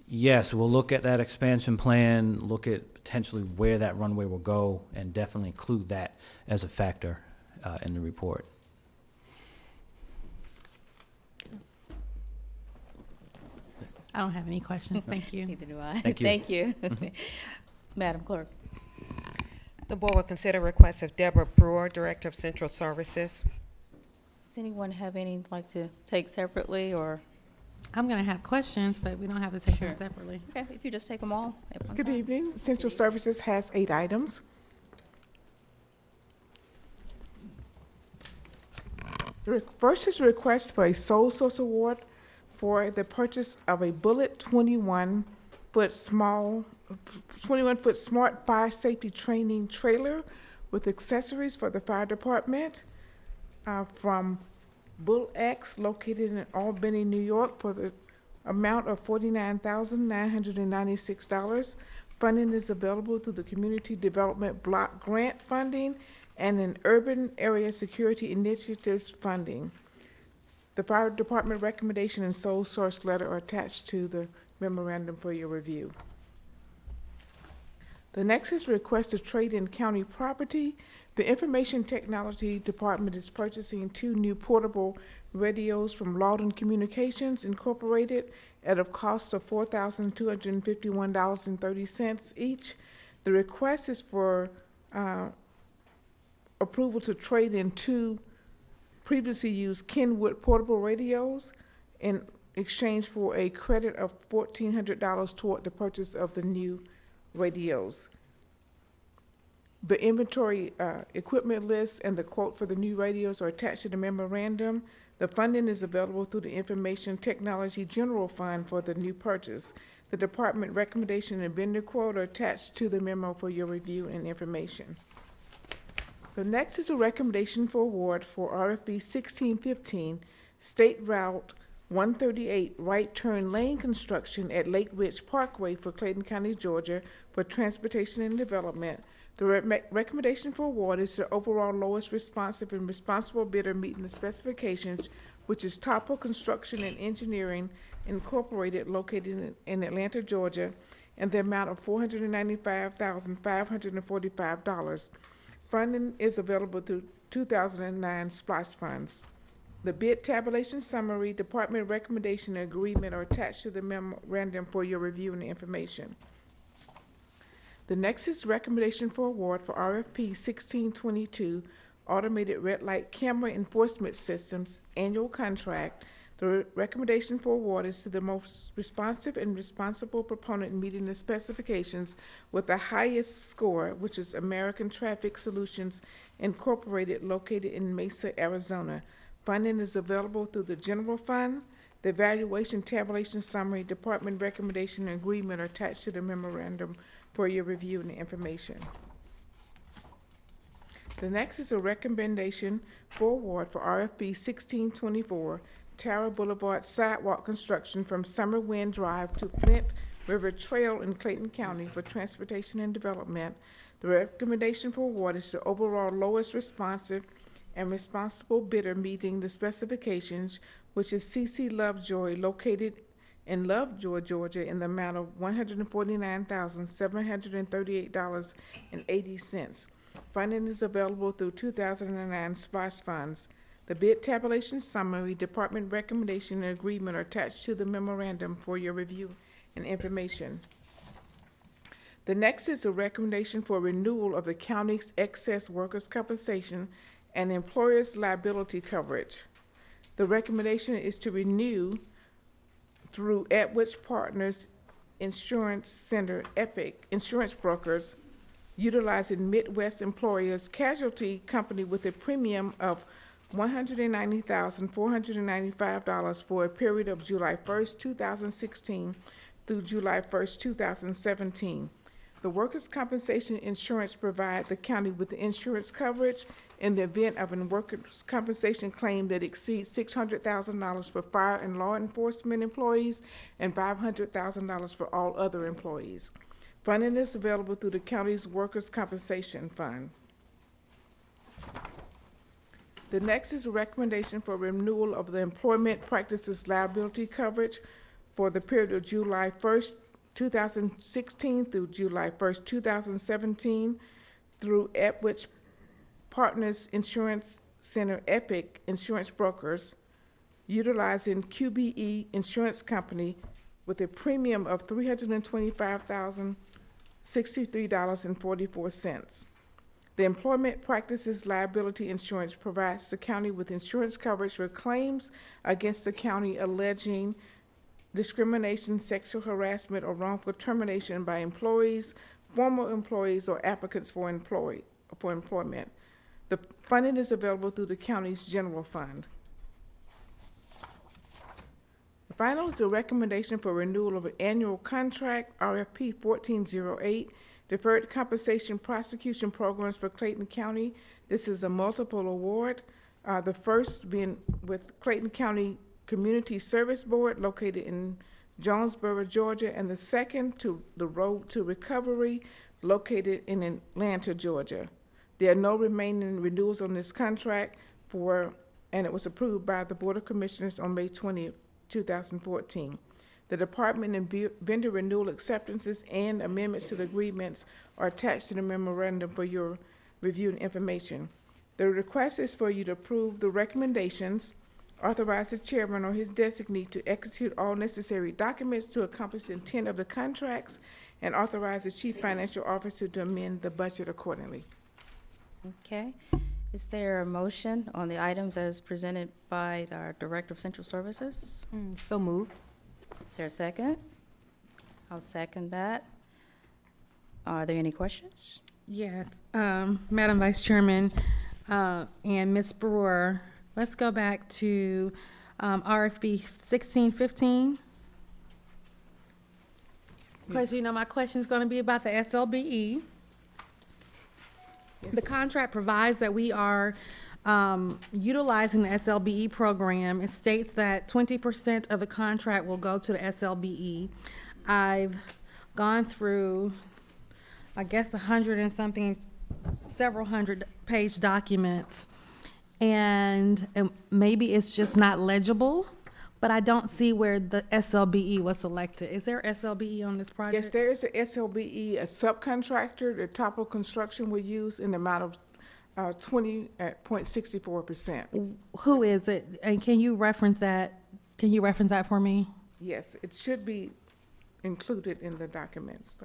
F: Yes, we'll look at that expansion plan, look at potentially where that runway will go, and definitely include that as a factor in the report.
E: I don't have any questions. Thank you.
A: Neither do I.
F: Thank you.
A: Thank you. Madam Clerk.
C: The board will consider requests of Deborah Brewer, Director of Central Services.
A: Does anyone have any like to take separately, or?
E: I'm going to have questions, but we don't have to take them
A: Sure.
E: separately.
A: Okay, if you just take them all at one
J: Good
A: time.
J: evening. Central Services has 8 items. First is a request for a sole source award for the purchase of a Bullet 21-foot smart fire safety training trailer with accessories for the fire department from Bull X, located in Albany, New York, for the amount of $49,996. Funding is available through the Community Development Block Grant Funding and an Urban Area Security Initiatives funding. The Fire Department recommendation and sole source letter are attached to the memorandum for your review. The next is request to trade in county property. The Information Technology Department is purchasing 2 new portable radios from Lawton Communications Incorporated at a cost of $4,251.30 each. The request is for approval to trade in 2 previously used Kenwood portable radios in exchange for a credit of $1,400 toward the purchase of the new radios. The inventory equipment list and the quote for the new radios are attached to the memorandum. The funding is available through the Information Technology General Fund for the new purchase. The department recommendation and vendor quote are attached to the memo for your review and information. The next is a recommendation for award for RFP 1615, State Route 138 right turn lane construction at Lake Ridge Parkway for Clayton County, Georgia for transportation and development. The recommendation for award is the overall lowest responsive and responsible bidder meeting the specifications, which is Topo Construction and Engineering Incorporated, located in Atlanta, Georgia, and the amount of $495,545. Funding is available through 2009 SPLOST funds. The bid tabulation summary, department recommendation, and agreement are attached to the memorandum for your review and information. The next is recommendation for award for RFP 1622, Automated Red Light Camera Enforcement Systems Annual Contract. The recommendation for award is to the most responsive and responsible proponent meeting the specifications with the highest score, which is American Traffic Solutions Incorporated, located in Mesa, Arizona. Funding is available through the general fund. The evaluation tabulation summary, department recommendation, and agreement are attached to the memorandum for your review and information. The next is a recommendation for award for RFP 1624, Tara Boulevard Sidewalk Construction from Summer Wind Drive to Flint River Trail in Clayton County for transportation and development. The recommendation for award is the overall lowest responsive and responsible bidder meeting the specifications, which is CC Lovejoy, located in Lovejoy, Georgia, in the amount of $149,738.80. Funding is available through 2009 SPLOST funds. The bid tabulation summary, department recommendation, and agreement are attached to the memorandum for your review and information. The next is a recommendation for renewal of the county's excess workers' compensation and employers' liability coverage. The recommendation is to renew through Edwidge Partners Insurance Center, EPIC Insurance Brokers, utilizing Midwest Employers Casualty Company with a premium of $190,495 for a period of July 1st, 2016 through July 1st, 2017. The workers' compensation insurance provides the county with the insurance coverage in the event of a workers' compensation claim that exceeds $600,000 for fire and law enforcement employees and $500,000 for all other employees. Funding is available through the county's workers' compensation fund. The next is a recommendation for renewal of the employment practices liability coverage for the period of July 1st, 2016 through July 1st, 2017 through Edwidge Partners Insurance Center, EPIC Insurance Brokers, utilizing QBE Insurance Company with a premium of $325,063.44. The Employment Practices Liability Insurance provides the county with insurance coverage for claims against the county alleging discrimination, sexual harassment, or wrongful termination by employees, former employees, or applicants for employment. The funding is available through the county's general fund. The final is the recommendation for renewal of an annual contract, RFP 1408, Deferred Compensation Prosecution Programs for Clayton County. This is a multiple award. The first being with Clayton County Community Service Board, located in
G: Jonesboro, Georgia, and the second to the Road to Recovery located in Atlanta, Georgia. There are no remaining renewals on this contract and it was approved by the Board of Commissioners on May 20th, 2014. The department and vendor renewal acceptances and amendments to the agreements are attached to the memorandum for your review and information. The request is for you to approve the recommendations, authorize the chairman or his designee to execute all necessary documents to accomplish the intent of the contracts, and authorize the chief financial officer to amend the budget accordingly.
A: Okay. Is there a motion on the items as presented by our Director of Central Services?
E: So move.
A: Is there a second? I'll second that. Are there any questions?
E: Yes, Madam Vice Chairman, and Ms. Brewer, let's go back to RFP 1615. Because you know my question is going to be about the SLBE. The contract provides that we are utilizing the SLBE program. It states that 20% of the contract will go to the SLBE. I've gone through, I guess, 100 and something, several hundred page documents, and maybe it's just not legible, but I don't see where the SLBE was selected. Is there SLBE on this project?
G: Yes, there is a SLBE, a subcontractor that Topo Construction will use in the amount of 20.64%.
E: Who is it? And can you reference that? Can you reference that for me?
G: Yes, it should be included in the documents.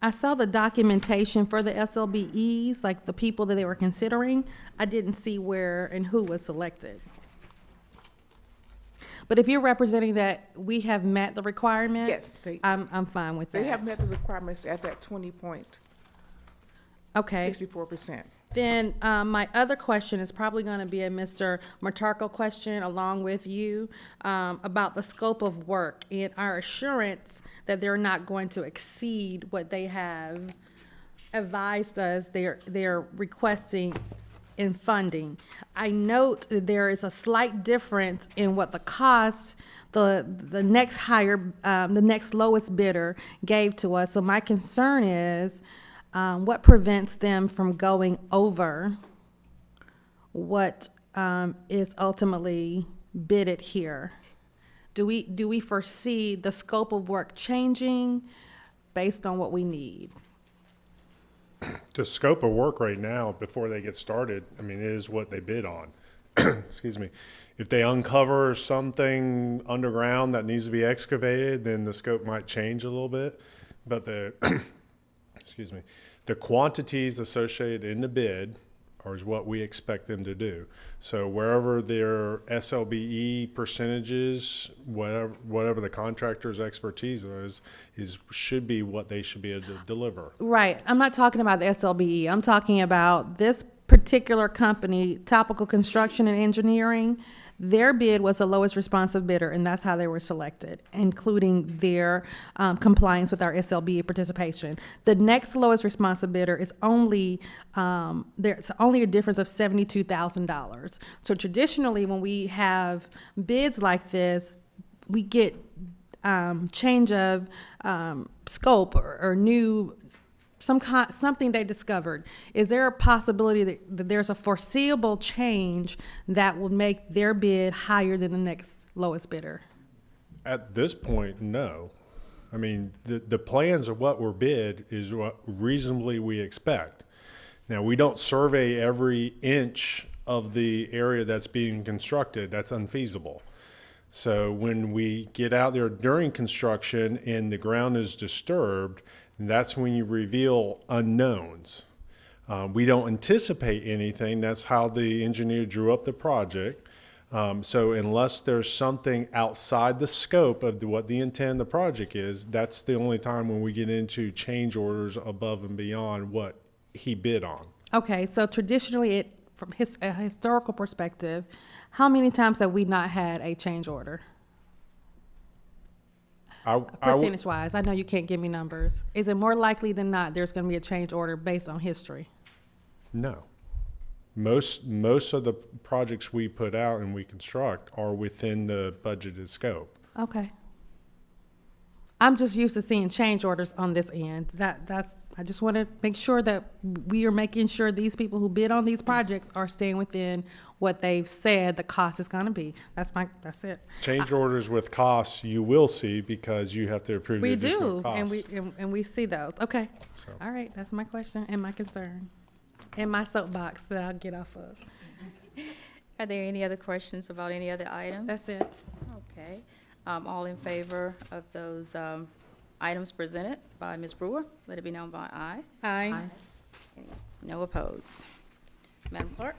E: I saw the documentation for the SLBEs, like the people that they were considering. I didn't see where and who was selected. But if you're representing that we have met the requirement,
G: yes,
E: I'm fine with that.
G: They have met the requirements at that 20.64%.
E: Then my other question is probably going to be a Mr. Martarco question along with you about the scope of work and our assurance that they're not going to exceed what they have advised us they're requesting in funding. I note that there is a slight difference in what the cost the next the next lowest bidder gave to us. So my concern is what prevents them from going over what is ultimately bidded here? Do we foresee the scope of work changing based on what we need?
V: The scope of work right now, before they get started, I mean, is what they bid on. Excuse me. If they uncover something underground that needs to be excavated, then the scope might change a little bit. But excuse me, the quantities associated in the bid is what we expect them to do. So wherever their SLBE percentages, whatever the contractor's expertise is should be what they should be able to deliver.
E: Right. I'm not talking about the SLBE. I'm talking about this particular company, Topical Construction and Engineering. Their bid was the lowest responsive bidder, and that's how they were selected, including their compliance with our SLBE participation. The next lowest responsive bidder is there's only a difference of $72,000. So traditionally, when we have bids like this, we get change of scope or new something they discovered. Is there a possibility that there's a foreseeable change that will make their bid higher than the next lowest bidder?
V: At this point, no. I mean, the plans of what were bid is what reasonably we expect. Now, we don't survey every inch of the area that's being constructed. That's unfeasible. So when we get out there during construction and the ground is disturbed, that's when you reveal unknowns. We don't anticipate anything. That's how the engineer drew up the project. So unless there's something outside the scope of what the intent of the project is, that's the only time when we get into change orders above and beyond what he bid on.
E: Okay, so traditionally, from a historical perspective, how many times have we not had a change order? Percentage-wise, I know you can't give me numbers. Is it more likely than not there's going to be a change order based on history?
V: No. most of the projects we put out and we construct are within the budgeted scope.
E: Okay. I'm just used to seeing change orders on this end. I just want to make sure that we are making sure these people who bid on these projects are staying within what they've said the cost is going to be. That's it.
V: Change orders with costs you will see because you have to approve the
E: We
V: additional
E: do,
V: costs.
E: and we see those. Okay.
V: So.
E: All right, that's my question and my concern, and my soapbox that I'll get off of.
A: Are there any other questions about any other items?
E: That's it.
A: Okay. All in favor of those items presented by Ms. Brewer, let it be known by aye.
E: Aye.
A: No opposed. Madam Clerk?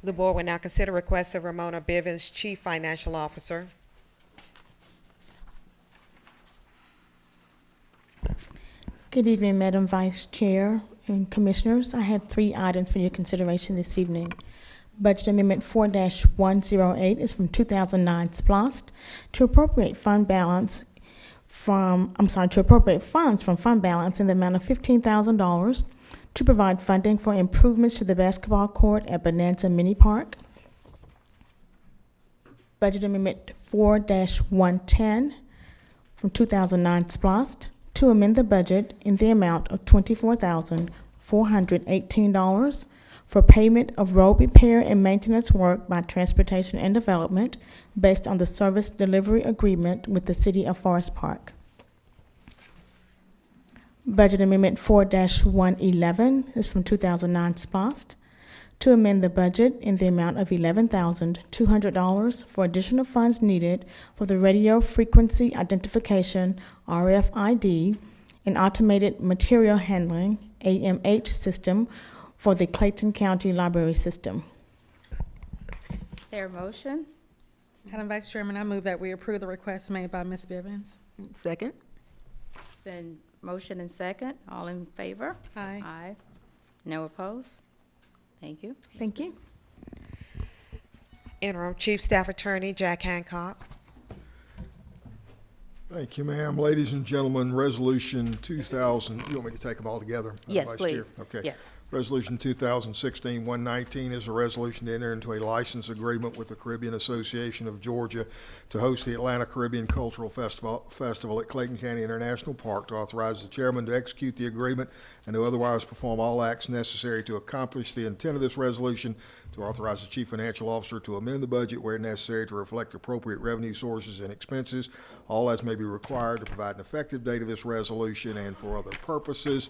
C: The board will now consider requests of Ramona Bivens, Chief Financial Officer.
H: Good evening, Madam Vice Chair and Commissioners. I have 3 items for your consideration this evening. Budget Amendment 4-108 is from 2009 SPLOST to appropriate funds from fund balance in the amount of $15,000 to provide funding for improvements to the basketball court at Bonanza Mini Park. Budget Amendment 4-110 from 2009 SPLOST to amend the budget in the amount of $24,418 for payment of road repair and maintenance work by Transportation and Development based on the service delivery agreement with the City of Forest Park. Budget Amendment 4-111 is from 2009 SPLOST to amend the budget in the amount of $11,200 for additional funds needed for the radio frequency identification RFID and automated material handling AMH system for the Clayton County Library System.
A: Is there a motion?
E: Madam Vice Chairman, I move that we approve the request made by Ms. Bivens.
D: Second?
A: It's been motion and second. All in favor?
E: Aye.
A: Aye. No opposed? Thank you.
H: Thank you.
C: Interim Chief Staff Attorney Jack Hancock.
I: Thank you, ma'am. Ladies and gentlemen, Resolution 2000, you want me to take them all together?
A: Yes,
I: Vice Chair?
A: please.
I: Okay.
A: Yes.
I: Resolution 2016-119 is a resolution to enter into a license agreement with the Caribbean Association of Georgia to host the Atlanta Caribbean Cultural Festival at Clayton County International Park, to authorize the chairman to execute the agreement and to otherwise perform all acts necessary to accomplish the intent of this resolution, to authorize the chief financial officer to amend the budget where necessary to reflect appropriate revenue sources and expenses, all as may be required, to provide an effective date of this resolution and for other purposes.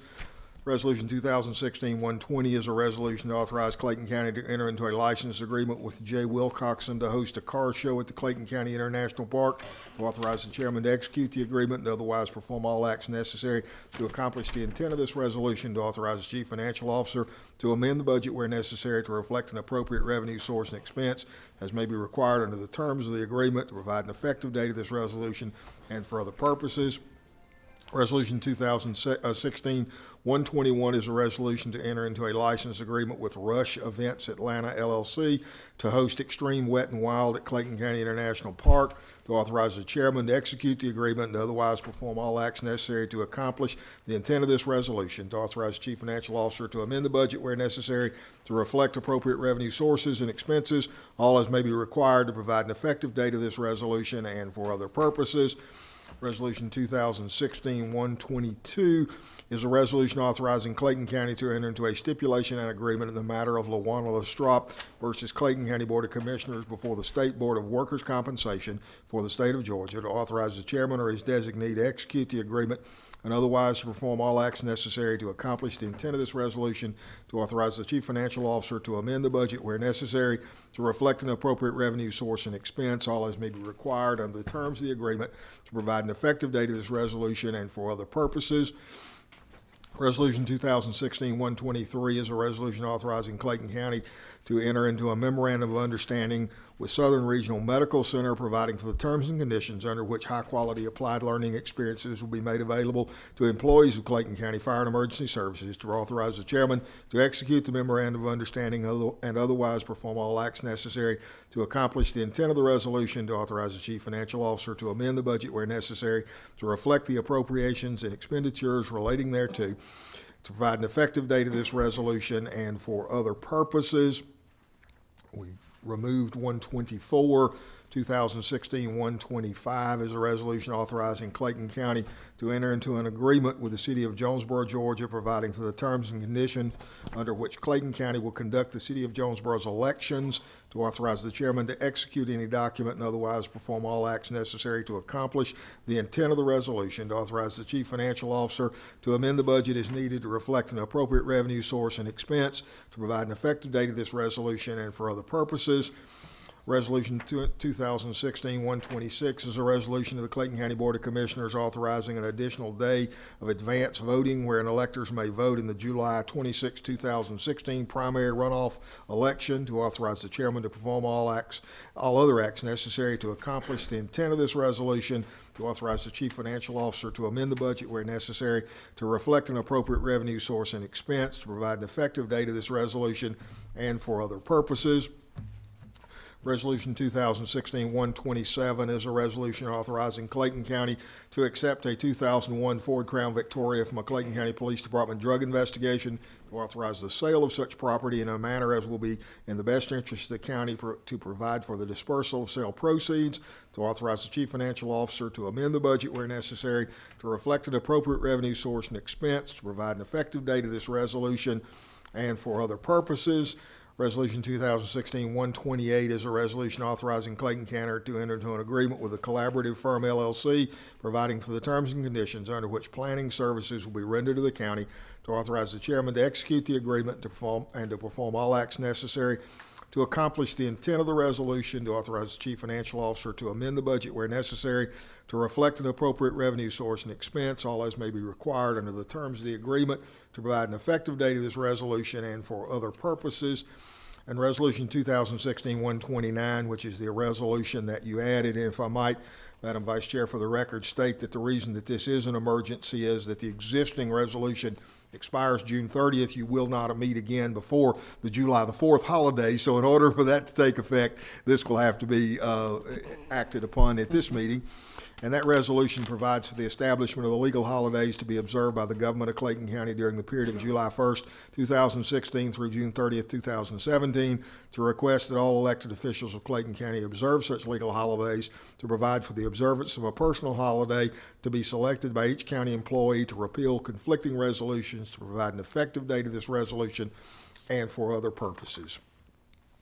I: Resolution 2016-120 is a resolution to authorize Clayton County to enter into a license agreement with J. Wilcoxon to host a car show at the Clayton County International Park, to authorize the chairman to execute the agreement and otherwise perform all acts necessary to accomplish the intent of this resolution, to authorize the chief financial officer to amend the budget where necessary to reflect an appropriate revenue source and expense as may be required under the terms of the agreement, to provide an effective date of this resolution and for other purposes. Resolution 2016-121 is a resolution to enter into a license agreement with Rush Events Atlanta LLC to host Extreme Wet and Wild at Clayton County International Park, to authorize the chairman to execute the agreement and otherwise perform all acts necessary to accomplish the intent of this resolution, to authorize the chief financial officer to amend the budget where necessary to reflect appropriate revenue sources and expenses, all as may be required, to provide an effective date of this resolution and for other purposes. Resolution 2016-122 is a resolution authorizing Clayton County to enter into a stipulation and agreement in the matter of LaWanna Lestrop versus Clayton County Board of Commissioners before the State Board of Workers' Compensation for the state of Georgia, to authorize the chairman or his designee to execute the agreement and otherwise to perform all acts necessary to accomplish the intent of this resolution, to authorize the chief financial officer to amend the budget where necessary to reflect an appropriate revenue source and expense, all as may be required under the terms of the agreement, to provide an effective date of this resolution and for other purposes. Resolution 2016-123 is a resolution authorizing Clayton County to enter into a memorandum of understanding with Southern Regional Medical Center, providing for the terms and conditions under which high-quality applied learning experiences will be made available to employees of Clayton County Fire and Emergency Services, to authorize the chairman to execute the memorandum of understanding and otherwise perform all acts necessary to accomplish the intent of the resolution, to authorize the chief financial officer to amend the budget where necessary to reflect the appropriations and expenditures relating thereto, to provide an effective date of this resolution and for other purposes. We've removed 124, 2016, 125 is a resolution authorizing Clayton County to enter into an agreement with the City of Jonesboro, Georgia, providing for the terms and conditions under which Clayton County will conduct the City of Jonesboro's elections, to authorize the chairman to execute any document and otherwise perform all acts necessary to accomplish the intent of the resolution, to authorize the chief financial officer to amend the budget as needed to reflect an appropriate revenue source and expense, to provide an effective date of this resolution and for other purposes. Resolution 2016-126 is a resolution of the Clayton County Board of Commissioners authorizing an additional day of advance voting wherein electors may vote in the July 26, 2016 primary runoff election, to authorize the chairman to perform all other acts necessary to accomplish the intent of this resolution, to authorize the chief financial officer to amend the budget where necessary to reflect an appropriate revenue source and expense, to provide an effective date of this resolution and for other purposes. Resolution 2016-127 is a resolution authorizing Clayton County to accept a 2001 Ford Crown Victoria from a Clayton County Police Department drug investigation, to authorize the sale of such property in a manner as will be in the best interest of the county to provide for the dispersal of sale proceeds, to authorize the chief financial officer to amend the budget where necessary to reflect an appropriate revenue source and expense, to provide an effective date of this resolution and for other purposes. Resolution 2016-128 is a resolution authorizing Clayton County to enter into an agreement with the Collaborative Firm LLC, providing for the terms and conditions under which planning services will be rendered to the county, to authorize the chairman to execute the agreement to perform all acts necessary to accomplish the intent of the resolution, to authorize the chief financial officer to amend the budget where necessary to reflect an appropriate revenue source and expense, all as may be required under the terms of the agreement, to provide an effective date of this resolution and for other purposes. And Resolution 2016-129, which is the resolution that you added, and if I might, Madam Vice Chair, for the record, state that the reason that this is an emergency is that the existing resolution expires June 30th. You will not meet again before the July the 4th holiday. So in order for that to take effect, this will have to be acted upon at this meeting. And that resolution provides for the establishment of the legal holidays to be observed by the government of Clayton County during the period of July 1st, 2016 through June 30th, 2017, to request that all elected officials of Clayton County observe such legal holidays, to provide for the observance of a personal holiday to be selected by each county employee, to repeal conflicting resolutions, to provide an effective date of this resolution, and for other purposes.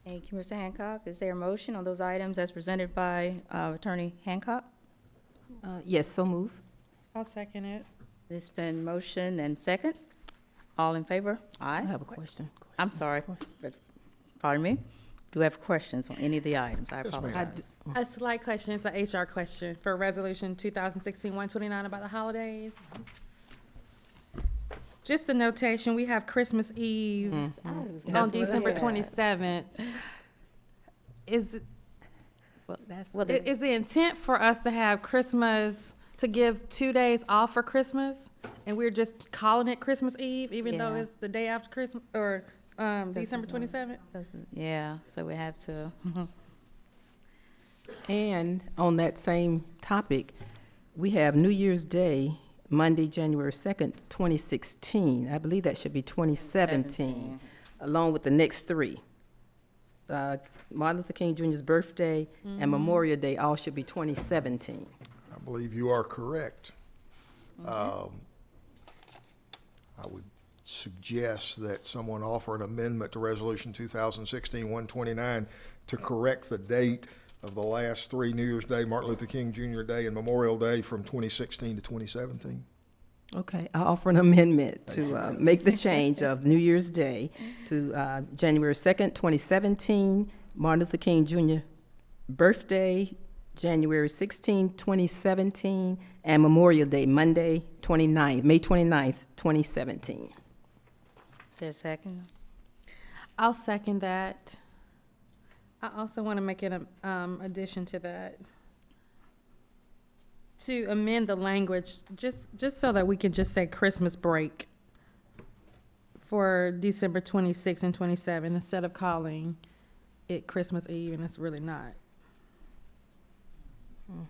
A: Thank you, Mr. Hancock. Is there a motion on those items as presented by Attorney Hancock?
D: Yes, so move.
B: I'll second it.
A: It's been motion and second. All in favor? Aye.
D: I have a question.
A: I'm sorry, but, pardon me? Do you have questions on any of the items? I
I: Yes, ma'am.
A: apologize.
B: A slight question, it's an HR question for Resolution 2016-129 about the holidays. Just a notation, we have Christmas Eve on December 27th. Is the intent for us to have Christmas, to give 2 days off for Christmas? And we're just calling it Christmas Eve, even though
A: Yeah.
B: it's the day after Christmas, or December 27th?
A: Yeah, so we have to.
D: And on that same topic, we have New Year's Day, Monday, January 2nd, 2016. I believe that should be 2017, along with the next three. Martin Luther King Jr.'s birthday and Memorial Day all should be 2017.
I: I believe you are correct. I would suggest that someone offer an amendment to Resolution 2016-129 to correct the date of the last three, New Year's Day, Martin Luther King Jr. Day, and Memorial Day from 2016 to 2017.
D: Okay, I offer an amendment to make the change of New Year's Day to January 2nd, 2017, Martin Luther King Jr. birthday, January 16, 2017, and Memorial Day, Monday, May 29th, 2017.
A: Is there a second?
B: I'll second that. I also want to make an addition to that, to amend the language, just so that we can just say Christmas break for December 26 and 27, instead of calling it Christmas Eve, and it's really not.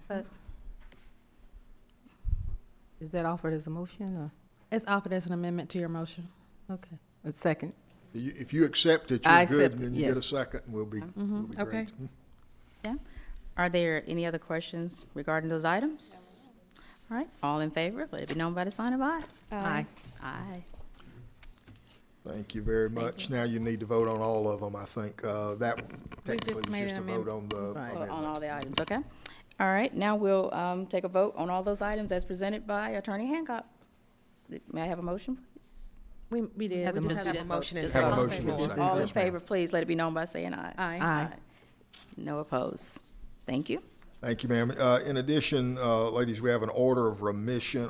A: But
D: Is that offered as a motion, or?
E: It's offered as an amendment to your motion.
D: Okay. A second.
I: If you accept it,
D: I
I: you're good,
D: accept
I: and then
D: it,
I: you get a
D: yes.
I: second, and we'll be
E: Okay.
I: great.
A: Yeah. Are there any other questions regarding those items? All right, all in favor, let it be known by the sign of aye.
E: Aye.
A: Aye.
I: Thank you very much. Now you need to vote on all of them, I think. That technically
E: made
I: was just
E: a
I: a vote on the
A: On
I: amendment.
A: all the items, okay? All right, now we'll take a vote on all those items as presented by Attorney Hancock. May I have a motion, please?
E: We did.
A: Have
E: We
A: a
E: just
A: motion.
E: have a motion and
I: Have a
E: second.
I: motion and second.
A: All in
I: Yes, ma'am.
A: favor, please let it be known by saying aye.
E: Aye.
D: Aye.
A: No opposed. Thank you.
I: Thank you, ma'am. In addition, ladies, we have an order for remission.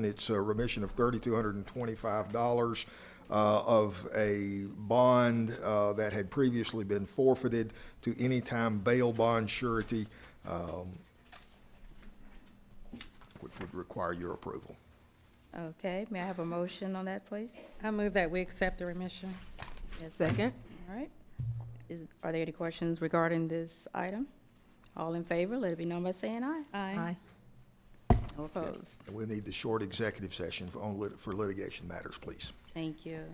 I: It's a remission of $3,225 of a bond that had previously been forfeited to anytime bail bond surety, which would require your approval.
A: Okay, may I have a motion on that, please?
E: I move that we accept the remission.
A: Yes,
D: Second.
A: All right. Are there any questions regarding this item? All in favor, let it be known by saying aye.
E: Aye.
A: No opposed.
I: And we need the short executive session for litigation matters, please.
A: Thank you.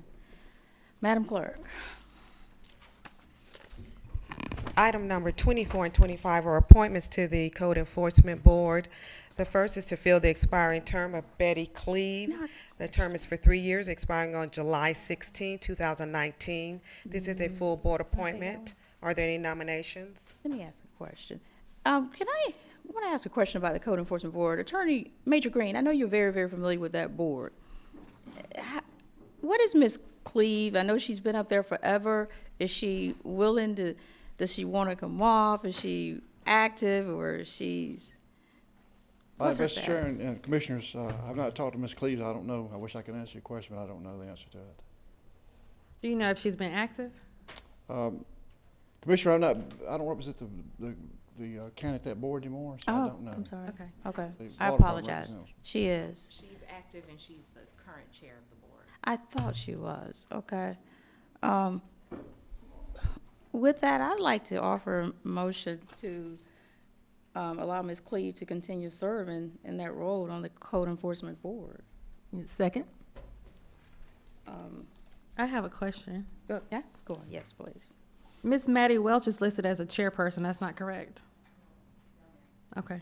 A: Madam Clerk.
C: Item number 24 and 25 are appointments to the Code Enforcement Board. The first is to fill the expiring term of Betty Cleve. The term is for 3 years, expiring on July 16, 2019. This is a full board appointment. Are there any nominations?
A: Let me ask a question. I want to ask a question about the Code Enforcement Board. Attorney Major Green, I know you're very, very familiar with that board. What is Ms. Cleve? I know she's been up there forever. Is she willing to, does she want to come off? Is she active or she's? What's her
K: Mr. Chair
A: status?
K: and Commissioners, I've not talked to Ms. Cleves. I don't know. I wish I could answer your question, but I don't know the answer to it.
E: Do you know if she's been active?
K: Commissioner, I don't represent the county at that board anymore, so I
A: Oh,
K: don't know.
A: I'm sorry.
E: Okay.
A: Okay,
K: The
A: I
K: law department
A: apologize.
K: represents.
A: She is.
R: She's active and she's the current chair of the board.
A: I thought she was, okay. With that, I'd like to offer a motion to allow Ms. Cleve to continue serving in that role on the Code Enforcement Board.
D: Second.
E: I have a question.
A: Yeah, go on, yes, please.
E: Miss Maddie Welch is listed as a chairperson. That's not correct. Okay.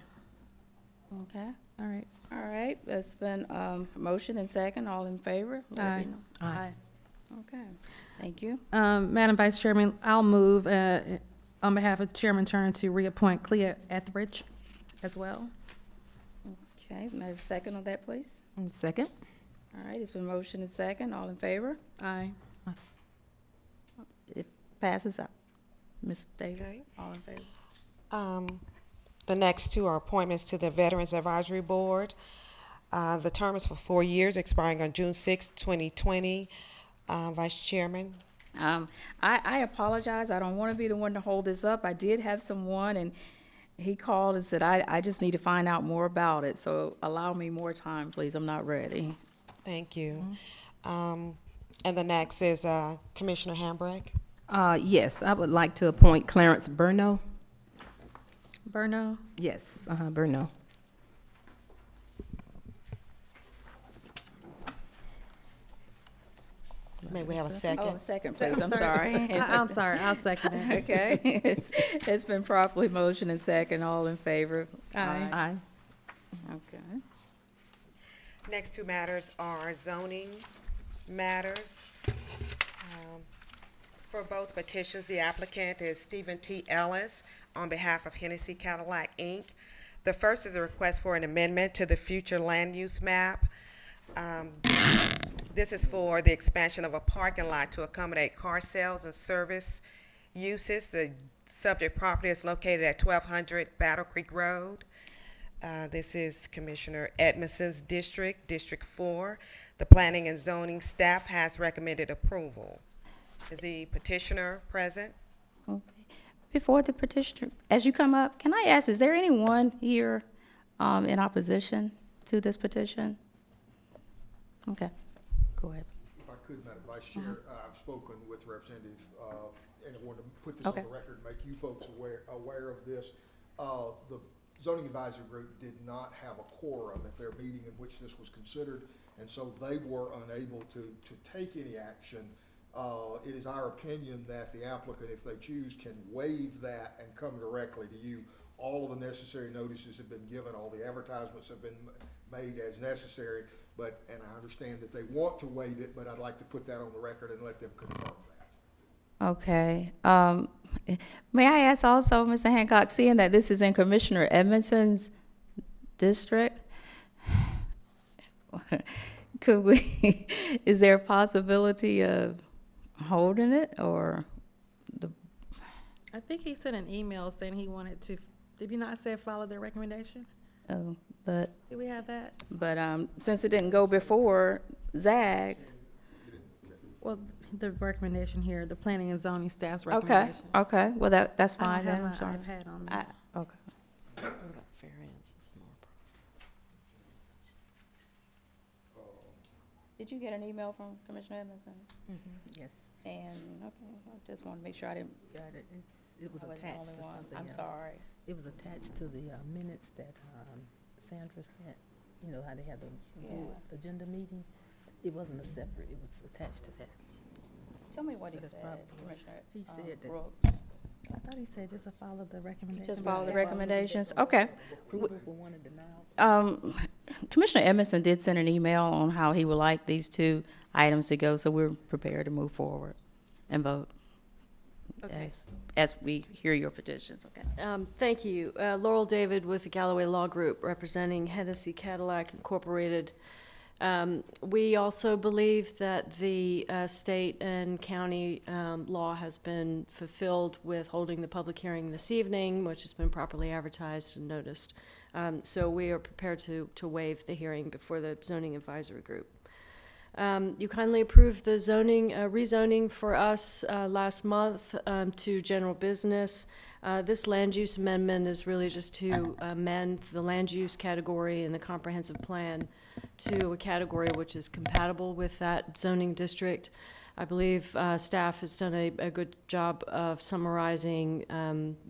A: Okay,
E: All right.
A: all right, it's been motion and second, all in favor? Let it be
E: Aye.
A: known. Aye. Okay, thank you.
E: Madam Vice Chairman, I'll move on behalf of Chairman Turner to reappoint Clea Etheridge as well.
A: Okay, may I have a second on that, please?
D: Second.
A: All right, it's been motion and second, all in favor?
E: Aye.
A: It passes up. Ms. Davis,
C: Okay.
A: all in favor?
C: The next two are appointments to the Veterans Advisory Board. The term is for 4 years, expiring on June 6, 2020. Vice Chairman?
A: I apologize. I don't want to be the one to hold this up. I did have someone, and he called and said, I just need to find out more about it. So allow me more time, please. I'm not ready.
C: Thank you. And the next is Commissioner Hambrick.
D: Yes, I would like to appoint Clarence Burno.
E: Burno?
D: Yes, Burno.
C: May we have a
A: Oh,
C: second?
A: a second, please. I'm sorry.
E: I'm sorry. I'll second it.
A: Okay. It's been properly motion and second. All in favor?
E: Aye.
D: Aye.
A: Okay.
C: Next two matters are zoning matters. For both petitions, the applicant is Stephen T. Ellis on behalf of Hennessy Cadillac, Inc. The first is a request for an amendment to the future land use map. This is for the expansion of a parking lot to accommodate car sales and service uses. The subject property is located at 1200 Battle Creek Road. This is Commissioner Edmondson's district, District 4. The Planning and Zoning staff has recommended approval. Is the petitioner present?
A: Okay. Before the petitioner, as you come up, can I ask, is there anyone here in opposition to this petition? Okay, go ahead.
I: If I could, Madam Vice Chair, I've spoken with Representative, and I wanted to put this on
A: Okay.
I: the record, and make you folks aware of this. The zoning advisory group did not have a quorum at their meeting in which this was considered, and so they were unable to take any action. It is our opinion that the applicant, if they choose, can waive that and come directly to you. All of the necessary notices have been given, all the advertisements have been made as necessary, and I understand that they want to waive it, but I'd like to put that on the record and let them confirm that.
A: Okay. May I ask also, Mr. Hancock, seeing that this is in Commissioner Edmondson's district, could we, is there a possibility of holding it, or
E: I think he sent an email saying he wanted to, did he not say follow their recommendation?
A: oh, but,
E: Do we have that?
A: since it didn't go before ZAG,
E: Well, the recommendation here, the planning and zoning staff's
A: okay,
E: recommendation.
A: okay, well, that's
E: I don't
A: fine then,
E: have
A: I'm
E: my
A: sorry.
E: iPad on me.
A: Okay. Did you get an email from Commissioner Edmondson?
R: Yes,
A: And, okay, I just want to make sure I didn't,
R: got it. It was
A: I wasn't the
R: attached
A: only
R: to
A: one.
R: something
A: I'm
R: else.
A: sorry.
R: It was attached to the minutes that Sandra sent. You know how they had the
A: Yeah.
R: agenda meeting? It wasn't a separate, it was attached to that.
A: Tell me what he
R: That's
A: said,
R: probably-
A: Commissioner
R: He said that-
A: Brooks.
E: I thought he said just to follow the recommendation.
A: Just follow the recommendations, okay.
R: Approval for one and denial.
A: Commissioner Edmondson did send an email on how he would like these two items to go, so we're prepared to move forward and vote
L: Okay.
A: as we hear your petitions, okay?
L: Thank you. Laurel David with the Galloway Law Group, representing Hennessy Cadillac Incorporated. We also believe that the state and county law has been fulfilled with holding the public hearing this evening, which has been properly advertised and noticed. So we are prepared to waive the hearing before the zoning advisory group. You kindly approved the zoning, rezoning for us last month to general business. This land use amendment is really just to amend the land use category in the comprehensive plan to a category which is compatible with that zoning district. I believe staff has done a good job of summarizing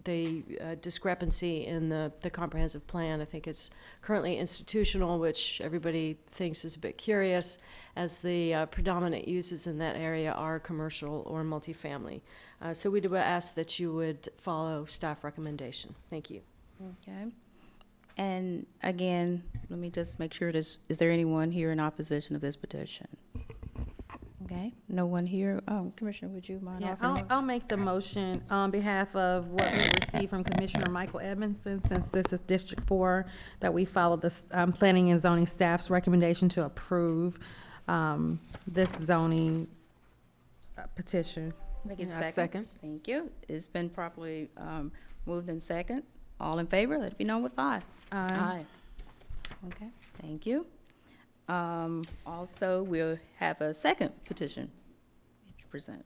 L: the discrepancy in the comprehensive plan. I think it's currently institutional, which everybody thinks is a bit curious, as the predominant uses in that area are commercial or multifamily. So we do ask that you would follow staff recommendation. Thank you.
A: Okay. And again, let me just make sure is there anyone here in opposition of this petition? Okay, no one here. Commissioner, would you mind
E: Yeah,
A: offering?
E: I'll make the motion on behalf of what we received from Commissioner Michael Edmondson, since this is District 4, that we follow the planning and zoning staff's recommendation to approve this zoning petition.
A: Make it
L: Yeah,
A: second. Thank you. It's been properly moved in second. All in favor, let it be known with aye.
E: Aye.
A: Okay, thank you. Also, we'll have a second petition to present.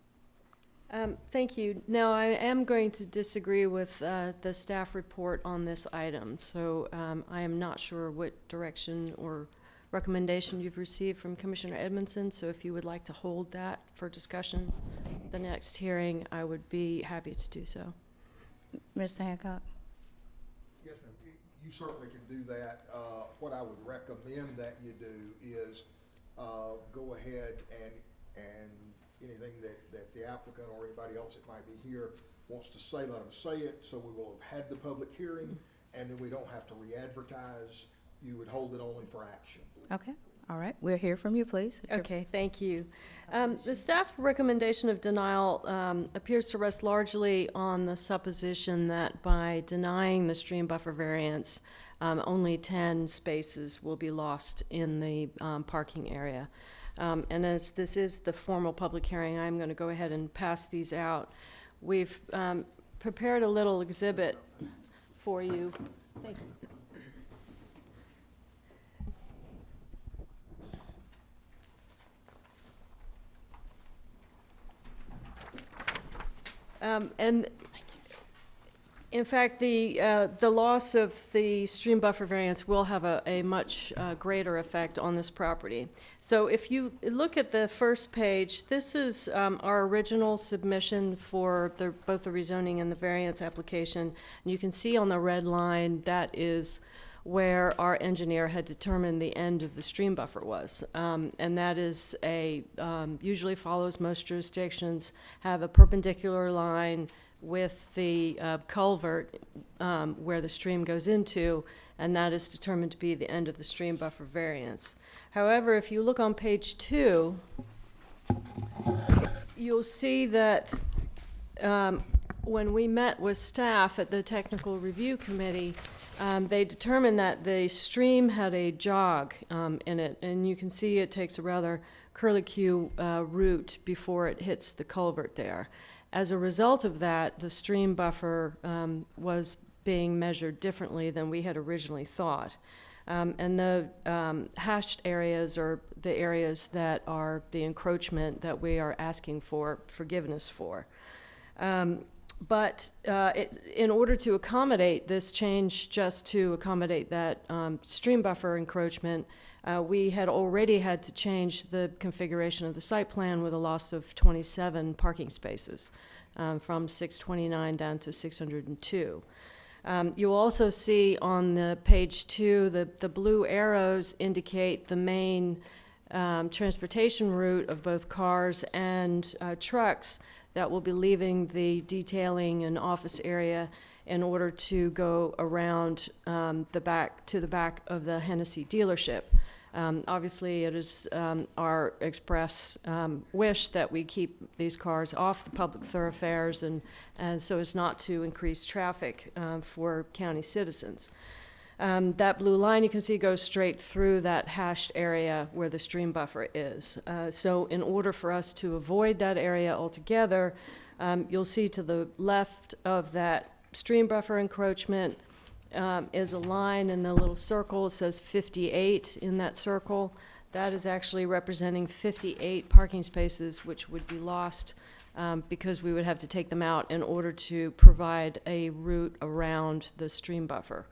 L: Thank you. Now, I am going to disagree with the staff report on this item, so I am not sure what direction or recommendation you've received from Commissioner Edmondson, so if you would like to hold that for discussion the next hearing, I would be happy to do so.
A: Mr. Hancock?
I: Yes, ma'am. You certainly can do that. What I would recommend that you do is go ahead and anything that the applicant or anybody else that might be here wants to say, let them say it, so we will have had the public hearing, and then we don't have to re-advertise. You would hold it only for action.
A: Okay, all right. We'll hear from you, please.
L: Okay, thank you. The staff recommendation of denial appears to rest largely on the supposition that by denying the stream buffer variance, only 10 spaces will be lost in the parking area. And as this is the formal public hearing, I'm going to go ahead and pass these out. We've prepared a little exhibit for you. Thank you. And In fact, the loss of the stream buffer variance will have a much greater effect on this property. So if you look at the first page, this is our original submission for both the rezoning and the variance application. And you can see on the red line, that is where our engineer had determined the end of the stream buffer was. And that is usually follows most jurisdictions, have a perpendicular line with the culvert where the stream goes into, and that is determined to be the end of the stream buffer variance. However, if you look on page 2, you'll see that when we met with staff at the technical review committee, they determined that the stream had a jog in it, and you can see it takes a rather curlicue route before it hits the culvert there. As a result of that, the stream buffer was being measured differently than we had originally thought. And the hashed areas are the areas that are the encroachment that we are asking for forgiveness for. But in order to accommodate this change, just to accommodate that stream buffer encroachment, we had already had to change the configuration of the site plan with a loss of 27 parking spaces, from 629 down to 602. You'll also see on the page 2, the blue arrows indicate the main transportation route of both cars and trucks that will be leaving the detailing and office area in order to go around the back of the Hennessy dealership. Obviously, it is our express wish that we keep these cars off the public thoroughfares and so as not to increase traffic for county citizens. That blue line you can see goes straight through that hashed area where the stream buffer is. So in order for us to avoid that area altogether, you'll see to the left of that stream buffer encroachment is a line in the little circle. It says 58 in that circle. That is actually representing 58 parking spaces which would be lost because we would have to take them out in order to provide a route around the stream buffer.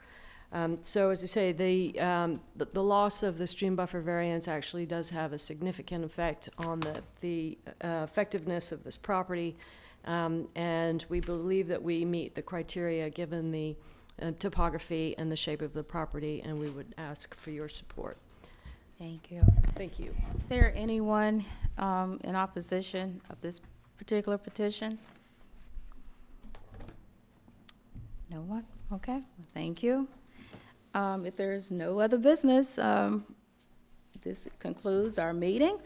L: So as I say, the loss of the stream buffer variance actually does have a significant effect on the effectiveness of this property, and we believe that we meet the criteria given the topography and the shape of the property, and we would ask for your support.
A: Thank you.
L: Thank you.
A: Is there anyone in opposition of this particular petition? No one? Okay, thank you. If there's no other business, this concludes our meeting.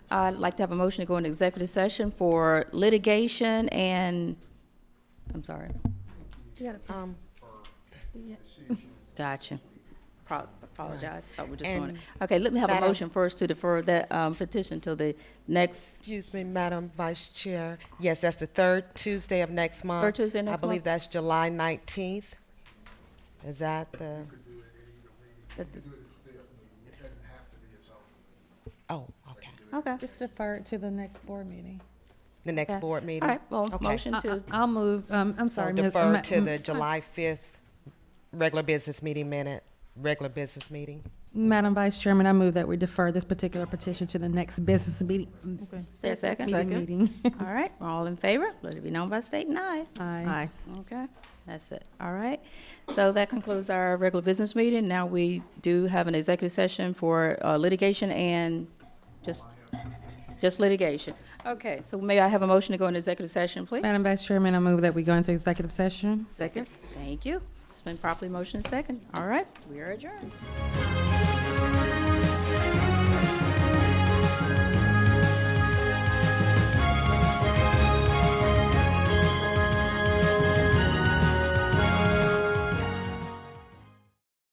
A: I'd like to have a motion to go into executive session for litigation and, I'm sorry. Gotcha. Apologize, thought we were just doing it. Okay, let me have a motion first to defer that petition till the next.
C: Excuse me, Madam Vice Chair. Yes, that's the third Tuesday of next month.
A: Third Tuesday next
C: I believe
A: month?
C: that's July 19th. Is that the? Oh, okay.
A: Okay.
E: Just defer it to the next board meeting.
C: The next
A: Okay.
C: board meeting?
A: All right, well,
C: Okay.
A: motion to,
E: I'll move, I'm
C: So
E: sorry, Ms.
C: defer to the July 5th regular business meeting.
E: Madam Vice Chairman, I move that we defer this particular petition to the next business meeting.
A: is there a second?
E: Meeting.
A: All right, all in favor? Let it be known by stating aye.
E: Aye.
A: Okay, that's it. All right. So that concludes our regular business meeting. Now we do have an executive session for litigation and just litigation. Okay, so may I have a motion to go into executive session, please?
E: Madam Vice Chairman, I move that we go into executive session.
A: Second. Thank you. It's been properly motioned second. All right, we are adjourned.